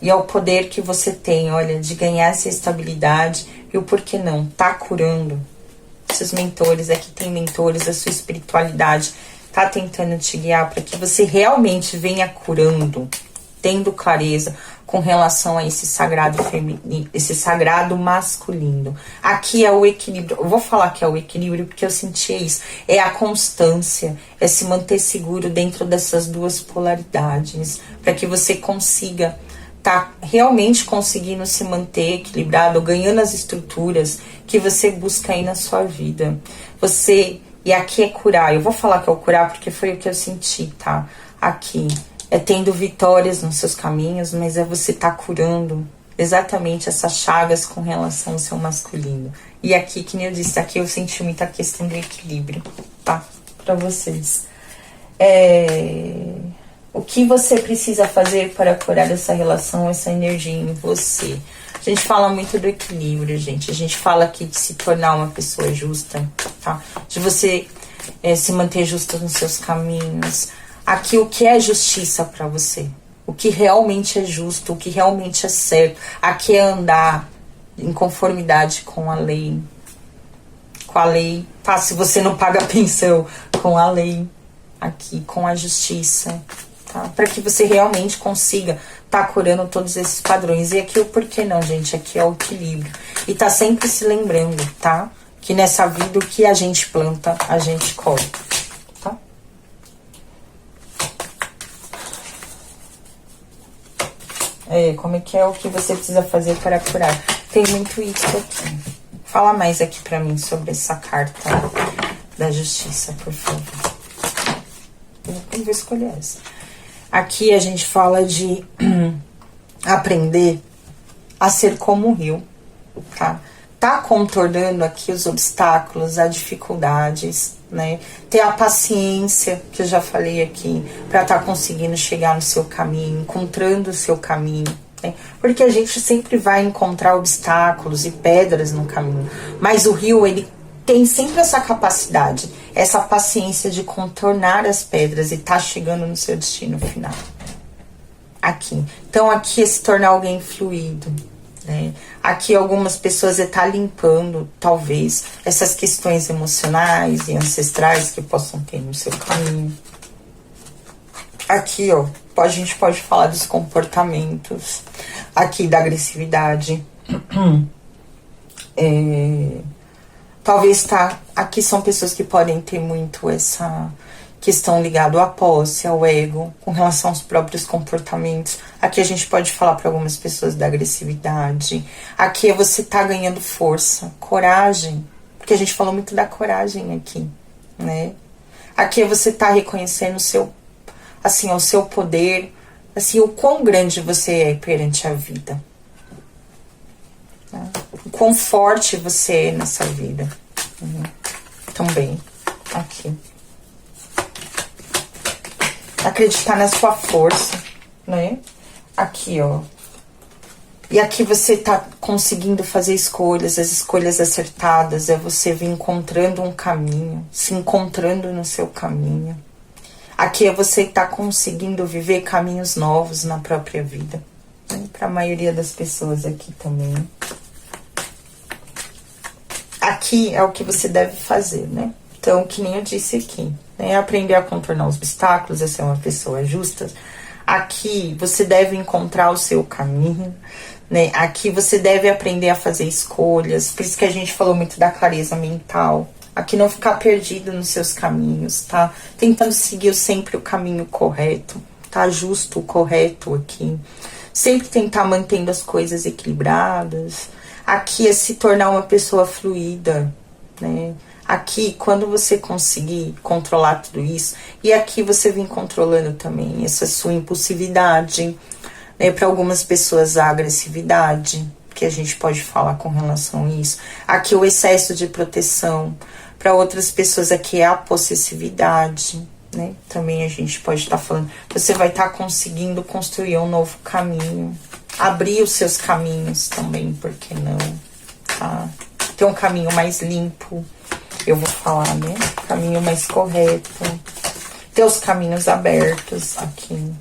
E é o poder que você tem, olha, de ganhar essa estabilidade e o porquê não, tá curando. Seus mentores, aqui tem mentores, a sua espiritualidade tá tentando te guiar para que você realmente venha curando, tendo clareza com relação a esse sagrado feminino, esse sagrado masculino. Aqui é o equilíbrio. Eu vou falar que é o equilíbrio porque eu senti isso. É a constância, é se manter seguro dentro dessas duas polaridades, para que você consiga tá realmente conseguindo se manter equilibrado, ganhando as estruturas que você busca aí na sua vida. E aqui é curar. Eu vou falar que é o curar porque foi o que eu senti, tá? Aqui é tendo vitórias nos seus caminhos, mas é você tá curando exatamente essas chagas com relação ao seu masculino. E aqui, que nem eu disse, aqui eu senti muita questão do equilíbrio, tá? Pra vocês. O que você precisa fazer para curar essa relação, essa energia em você? A A gente fala muito do equilíbrio, gente. A gente fala aqui de se tornar uma pessoa justa, tá? De você se manter justa nos seus caminhos. Aqui, o que é justiça pra você? O que realmente é justo, o que realmente é certo. Aqui é andar em conformidade com a lei. Com a lei, tá? Se você não paga pensão, com a lei. Aqui, com a justiça, tá? Para que você realmente consiga tá curando todos esses padrões. E aqui o porquê não, gente? Aqui é o equilíbrio. E tá sempre se lembrando, tá? Que nessa vida o que a gente planta, a gente colhe, tá? Como é que é o que você precisa fazer para curar? Tem muito isso aqui. Fala mais aqui pra mim sobre essa carta da justiça, por favor. Eu vou escolher essa. Aqui a gente fala de aprender a ser como um rio, tá? Tá contornando aqui os obstáculos, as dificuldades, né? Ter a paciência, que eu já falei aqui, pra tá conseguindo chegar no seu caminho, encontrando o seu caminho, né? Porque a gente sempre vai encontrar obstáculos e pedras no caminho, mas o rio, ele tem sempre essa capacidade, essa paciência de contornar as pedras e tá chegando no seu destino final. Aqui. Então, aqui é se tornar alguém fluido, né? Aqui, algumas pessoas tá limpando, talvez, essas questões emocionais e ancestrais que possam ter no seu caminho. Aqui, ó, a gente pode falar dos comportamentos. Aqui, da agressividade. Talvez aqui são pessoas que podem ter muito essa questão ligada à posse, ao ego, com relação aos próprios comportamentos. Aqui a gente pode falar para algumas pessoas da agressividade. Aqui é você tá ganhando força, coragem, porque a gente falou muito da coragem aqui, né? Aqui é você tá reconhecendo o seu, assim, o seu poder, assim, o quão grande você é perante a vida. O quão forte você é nessa vida. Também. Aqui. Acreditar na sua força, né? Aqui, ó. E aqui você tá conseguindo fazer escolhas, as escolhas acertadas. É você vir encontrando um caminho, se encontrando no seu caminho. Aqui é você tá conseguindo viver caminhos novos na própria vida. Para a maioria das pessoas aqui também. Aqui é o que você deve fazer, né? Então, que nem eu disse aqui, né? Aprender a contornar os obstáculos, a ser uma pessoa justa. Aqui você deve encontrar o seu caminho, né? Aqui você deve aprender a fazer escolhas. Por isso que a gente falou muito da clareza mental. Aqui não ficar perdido nos seus caminhos, tá? Tentando seguir sempre o caminho correto, tá? Justo, correto aqui. Sempre tentar mantendo as coisas equilibradas. Aqui é se tornar uma pessoa fluida, né? Aqui, quando você conseguir controlar tudo isso, e aqui você vem controlando também essa sua impulsividade, né? Para algumas pessoas a agressividade, que a gente pode falar com relação a isso. Aqui o excesso de proteção, para outras pessoas aqui é a possessividade, né? Também a gente pode estar falando, você vai estar conseguindo construir um novo caminho, abrir os seus caminhos também, por que não, tá? Ter um caminho mais limpo, eu vou falar, né? Caminho mais correto, ter os caminhos abertos aqui.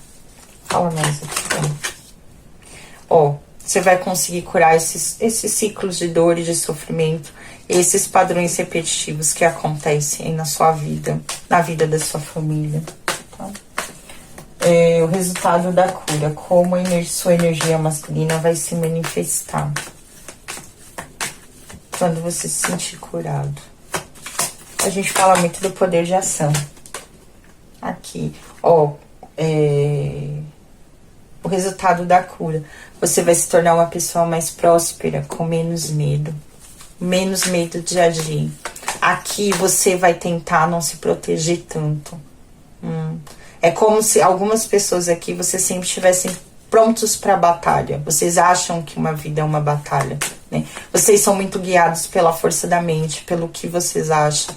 Fala mais aqui, ó. Você vai conseguir curar esses ciclos de dor e de sofrimento, esses padrões repetitivos que acontecem na sua vida, na vida da sua família, tá? O resultado da cura, como sua energia masculina vai se manifestar quando você se sentir curado. A gente fala muito do poder de ação. Aqui, ó, o resultado da cura. Você vai se tornar uma pessoa mais próspera, com menos medo de agir. Aqui você vai tentar não se proteger tanto. É como se algumas pessoas aqui, você sempre estivessem prontos para a batalha. Vocês acham que uma vida é uma batalha, né? Vocês são muito guiados pela força da mente, pelo que vocês acham.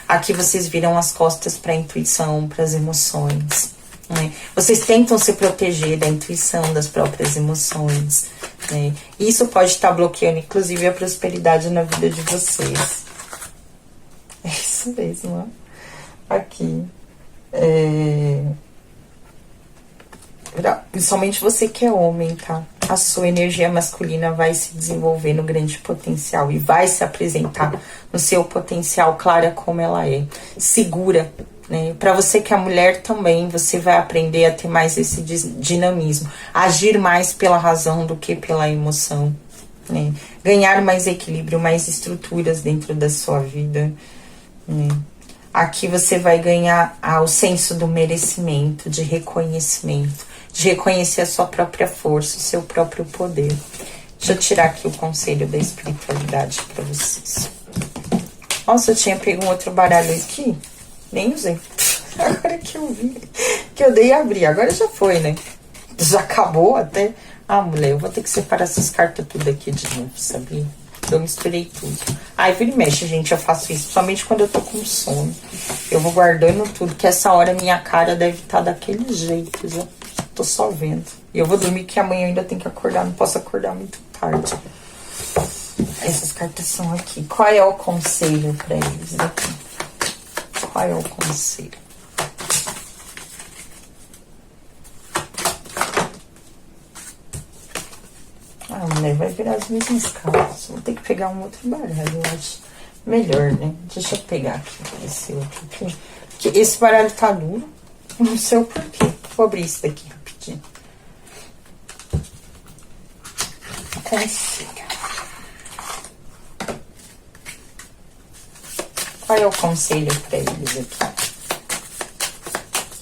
Aqui vocês viram as costas para a intuição, para as emoções, né? Vocês tentam se proteger da intuição, das próprias emoções, né? Isso pode estar bloqueando, inclusive, a prosperidade na vida de vocês. É isso mesmo, ó. Aqui. Principalmente você que é homem, tá? A sua energia masculina vai se desenvolver no grande potencial e vai se apresentar no seu potencial, clara como ela é. Segura, né? Pra você que é mulher também, você vai aprender a ter mais esse dinamismo. Agir mais pela razão do que pela emoção, né? Ganhar mais equilíbrio, mais estruturas dentro da sua vida, né? Aqui você vai ganhar o senso do merecimento, de reconhecimento, de reconhecer a sua própria força, o seu próprio poder. Deixa eu tirar aqui o conselho da espiritualidade para vocês. Nossa, eu tinha pego um outro baralho aqui, nem usei. Agora que eu vi, que eu dei e abri, agora já foi, né? Já acabou até. Ah, mulher, eu vou ter que separar essas cartas tudo aqui de novo, sabia? Eu misturei tudo. Ai, vira e mexe, gente, eu faço isso. Somente quando eu tô com sono. Eu vou guardando tudo, que essa hora minha cara deve estar daquele jeito, já tô só vendo. E eu vou dormir, que amanhã eu ainda tenho que acordar, não posso acordar muito tarde. Essas cartas são aqui. Qual é o conselho pra eles aqui? Qual é o conselho? Ah, mulher, vai virar as mesmas cartas. Vou ter que pegar um outro baralho, eu acho melhor, né? Deixa eu pegar aqui esse outro aqui. Porque esse baralho tá duro, não sei o porquê. Vou abrir isso daqui rapidinho. Conselho. Qual é o conselho pra eles aqui?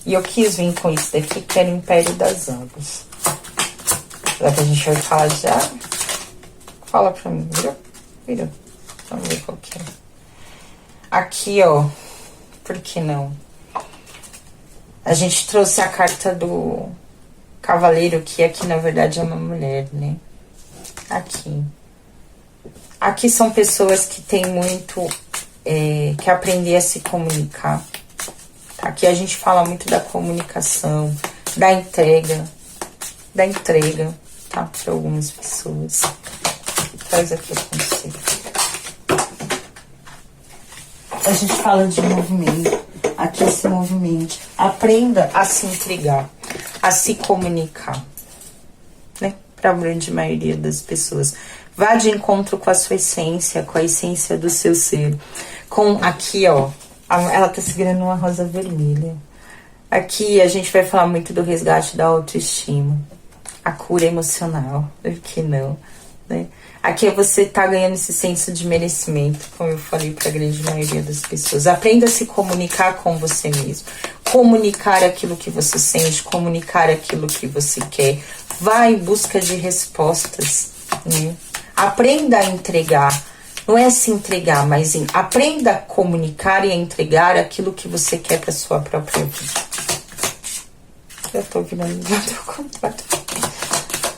E eu quis vir com isso daqui, que era o Império das Águas. Será que a gente vai falar já? Fala pra mim, virou? Virou. Vamos ver qual que é. Aqui, ó. Por que não? A gente trouxe a carta do Cavaleiro, que aqui, na verdade, é uma mulher, né? Aqui. Aqui são pessoas que têm muito que aprender a se comunicar. Aqui a gente fala muito da comunicação, da entrega, tá? Para algumas pessoas. Traz aqui o conselho. A gente fala de movimento. Aqui esse movimento. Aprenda a se entregar, a se comunicar, né? Para a grande maioria das pessoas. Vá de encontro com a sua essência, com a essência do seu ser. Com aqui, ó. Ela tá segurando uma rosa vermelha. Aqui a gente vai falar muito do resgate da autoestima. A cura emocional, por que não, né? Aqui você tá ganhando esse senso de merecimento, como eu falei pra grande maioria das pessoas. Aprenda a se comunicar com você mesmo. Comunicar aquilo que você sente, comunicar aquilo que você quer. Vá em busca de respostas, né? Aprenda a entregar. Não é se entregar, mas aprenda a comunicar e a entregar aquilo que você quer pra sua própria vida. Eu tô virando, já tô completo.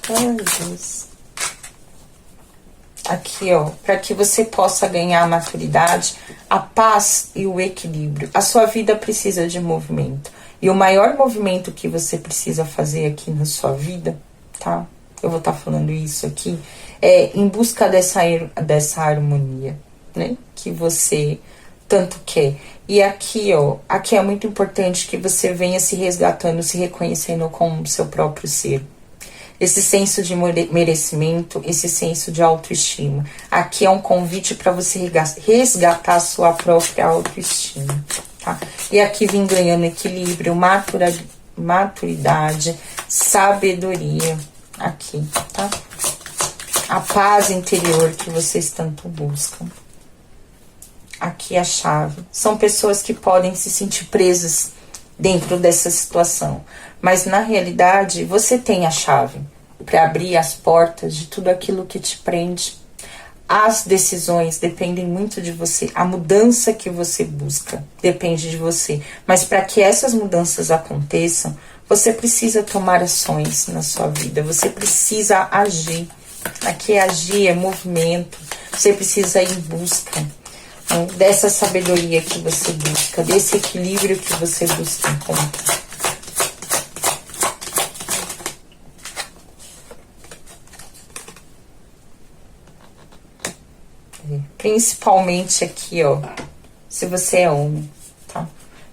Ai, Deus. Aqui, ó, para que você possa ganhar a maturidade, a paz e o equilíbrio. A sua vida precisa de movimento. E o maior movimento que você precisa fazer aqui na sua vida, tá? Eu vou estar falando isso aqui, é em busca dessa harmonia, né? Que você tanto quer. E aqui, ó, aqui é muito importante que você venha se resgatando, se reconhecendo como seu próprio ser. Esse senso de merecimento, esse senso de autoestima. Aqui é um convite para você resgatar a sua própria autoestima, tá? E aqui vem ganhando equilíbrio, maturidade, sabedoria. Aqui, tá? A paz interior que vocês tanto buscam. Aqui a chave. São pessoas que podem se sentir presas dentro dessa situação. Mas, na realidade, você tem a chave para abrir as portas de tudo aquilo que te prende. As decisões dependem muito de você. A mudança que você busca depende de você. Mas, para que essas mudanças aconteçam, você precisa tomar ações na sua vida. Você precisa agir. Aqui agir é movimento. Você precisa ir em busca dessa sabedoria que você busca, desse equilíbrio que você busca encontrar. principalmente aqui, ó, se você é homem, tá?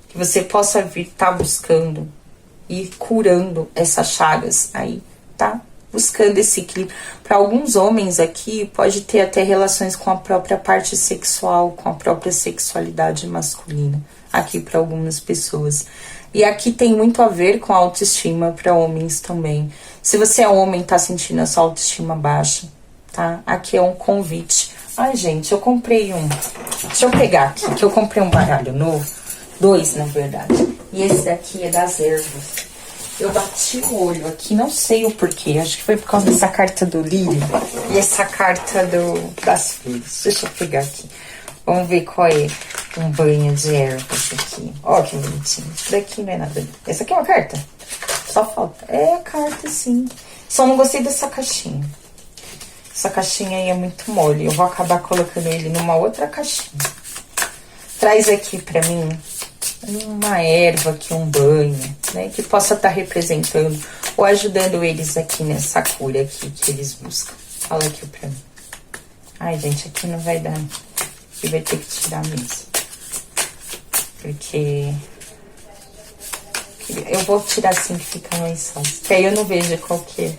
Que você possa vir tá buscando e curando essas chagas aí, tá? Buscando esse equilíbrio. Para alguns homens aqui, pode ter até relações com a própria parte sexual, com a própria sexualidade masculina. Aqui para algumas pessoas. E aqui tem muito a ver com a autoestima para homens também. Se você é homem e tá sentindo a sua autoestima baixa, tá? Aqui é um convite. Ai, gente, eu comprei um... Deixa eu pegar aqui, que eu comprei um baralho novo. 2, na verdade. E esse daqui é das ervas. Eu bati o olho aqui, não sei o porquê. Acho que foi por causa dessa carta do lírio e essa carta das flores. Deixa eu pegar aqui. Vamos ver qual é um banho de ervas aqui. Ó, que bonitinho. Isso daqui não é nada. Essa aqui é uma carta? Só falta. É a carta, sim. Só não gostei dessa caixinha. Essa caixinha aí é muito mole. Eu vou acabar colocando ele numa outra caixinha. Traz aqui pra mim uma erva aqui, um banho, né? Que possa estar representando ou ajudando eles aqui nessa cura aqui que eles buscam. Fala aqui pra mim. Ai, gente, aqui não vai dar. Aqui vai ter que tirar mesmo. Porque... eu vou tirar assim que fica mais fácil. Que aí eu não vejo qual que é.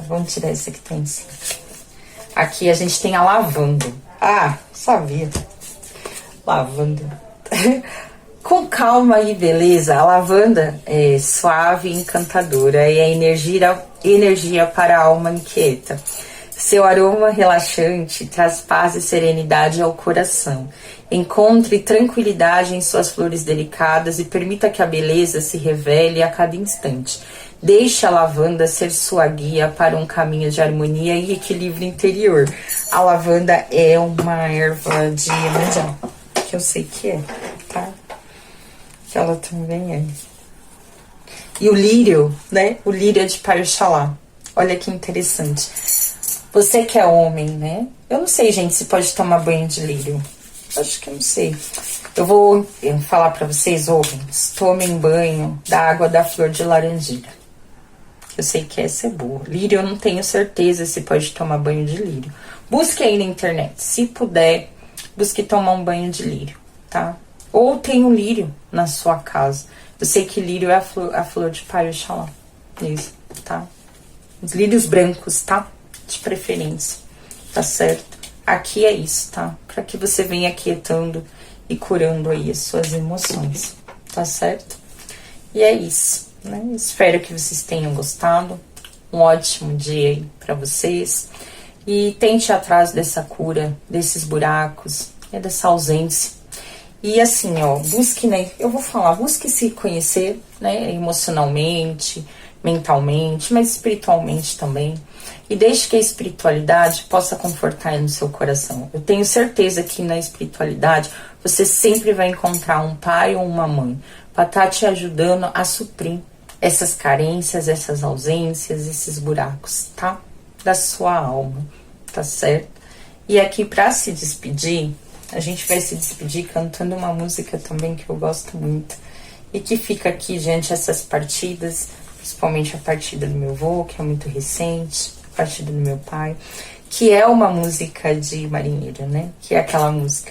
Vamos tirar esse aqui que tá em cima. Aqui a gente tem a lavanda. Ah, sabia. Lavanda. Com calma e beleza, a lavanda é suave e encantadora e é energia para a alma inquieta. Seu aroma relaxante traz paz e serenidade ao coração. Encontre tranquilidade em suas flores delicadas e permita que a beleza se revele a cada instante. Deixe a lavanda ser sua guia para um caminho de harmonia e equilíbrio interior. A lavanda é uma erva de Iemanjá, que eu sei que é, tá? Que ela também é. E o lírio, né? O lírio é de Pai Oxalá. Olha que interessante. Você que é homem, né? Eu não sei, gente, se pode tomar banho de lírio. Acho que eu não sei. Eu vou falar pra vocês, homens, tomem banho da água da flor de laranjeira. Eu sei que essa é boa. Lírio eu não tenho certeza se pode tomar banho de lírio. Busque aí na internet. Se puder, busque tomar um banho de lírio, tá? Ou tem um lírio na sua casa. Eu sei que lírio é a flor de Pai Oxalá. Isso, tá? Os lírios brancos, tá? De preferência, tá certo? Aqui é isso, tá? Pra que você venha aquietando e curando aí as suas emoções, tá certo? E é isso, né? Espero que vocês tenham gostado. Um ótimo dia aí pra vocês. E tente ir atrás dessa cura, desses buracos, dessa ausência. E assim, ó, busque, né? Eu vou falar, busque se conhecer, né? Emocionalmente, mentalmente, mas espiritualmente também. E deixe que a espiritualidade possa confortar no seu coração. Eu tenho certeza que na espiritualidade você sempre vai encontrar um pai ou uma mãe para estar te ajudando a suprir essas carências, essas ausências, esses buracos, tá? Da sua alma, tá certo? E aqui para se despedir, a gente vai se despedir cantando uma música também que eu gosto muito e que fica aqui diante dessas partidas, principalmente a partida do meu avô, que é muito recente, a partida do meu pai, que é uma música de marinheiro, né? Que é aquela música: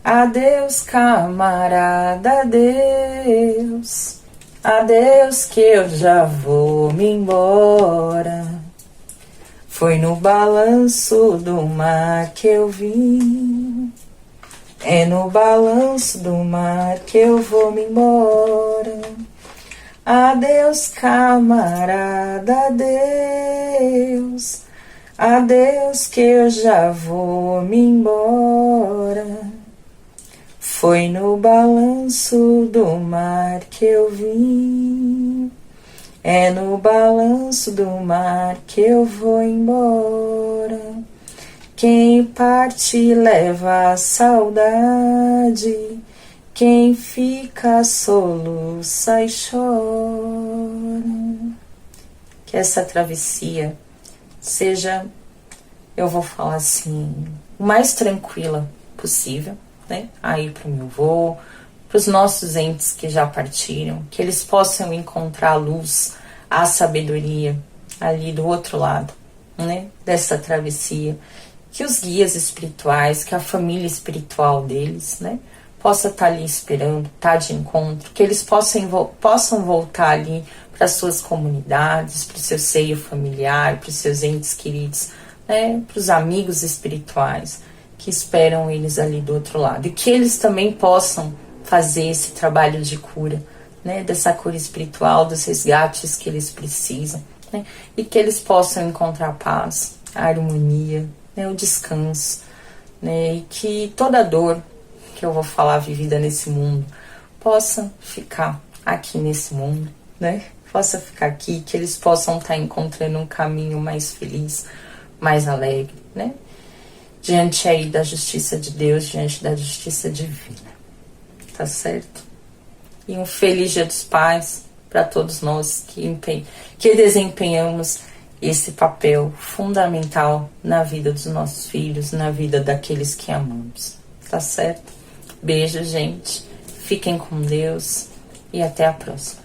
adeus, camarada, adeus, adeus que eu já vou me embora. Foi no balanço do mar que eu vim, é no balanço do mar que eu vou me embora. Adeus, camarada, adeus, adeus que eu já vou me embora. Foi no balanço do mar que eu vim, é no balanço do mar que eu vou embora. Quem parte leva a saudade, quem fica soluça e chora. Que essa travessia seja, eu vou falar assim, o mais tranquila possível, né? Aí pro meu avô, pros nossos entes que já partiram, que eles possam encontrar a luz, a sabedoria ali do outro lado, né? Dessa travessia. que os guias espirituais, que a família espiritual deles, né, possa estar ali esperando, estar de encontro, que eles possam voltar ali para suas comunidades, para o seu seio familiar, para os seus entes queridos, né, para os amigos espirituais que esperam eles ali do outro lado. E que eles também possam fazer esse trabalho de cura, né, dessa cura espiritual, dos resgates que eles precisam, né, e que eles possam encontrar a paz, a harmonia, né, o descanso, né, e que toda dor que eu vou falar vivida nesse mundo possa ficar aqui nesse mundo, né, possa ficar aqui, que eles possam estar encontrando um caminho mais feliz, mais alegre, né, diante aí da justiça de Deus, diante da justiça divina, tá certo? E um feliz Dia dos Pais para todos nós que desempenhamos esse papel fundamental na vida dos nossos filhos, na vida daqueles que amamos, tá certo? Beijo, gente, fiquem com Deus e até a próxima.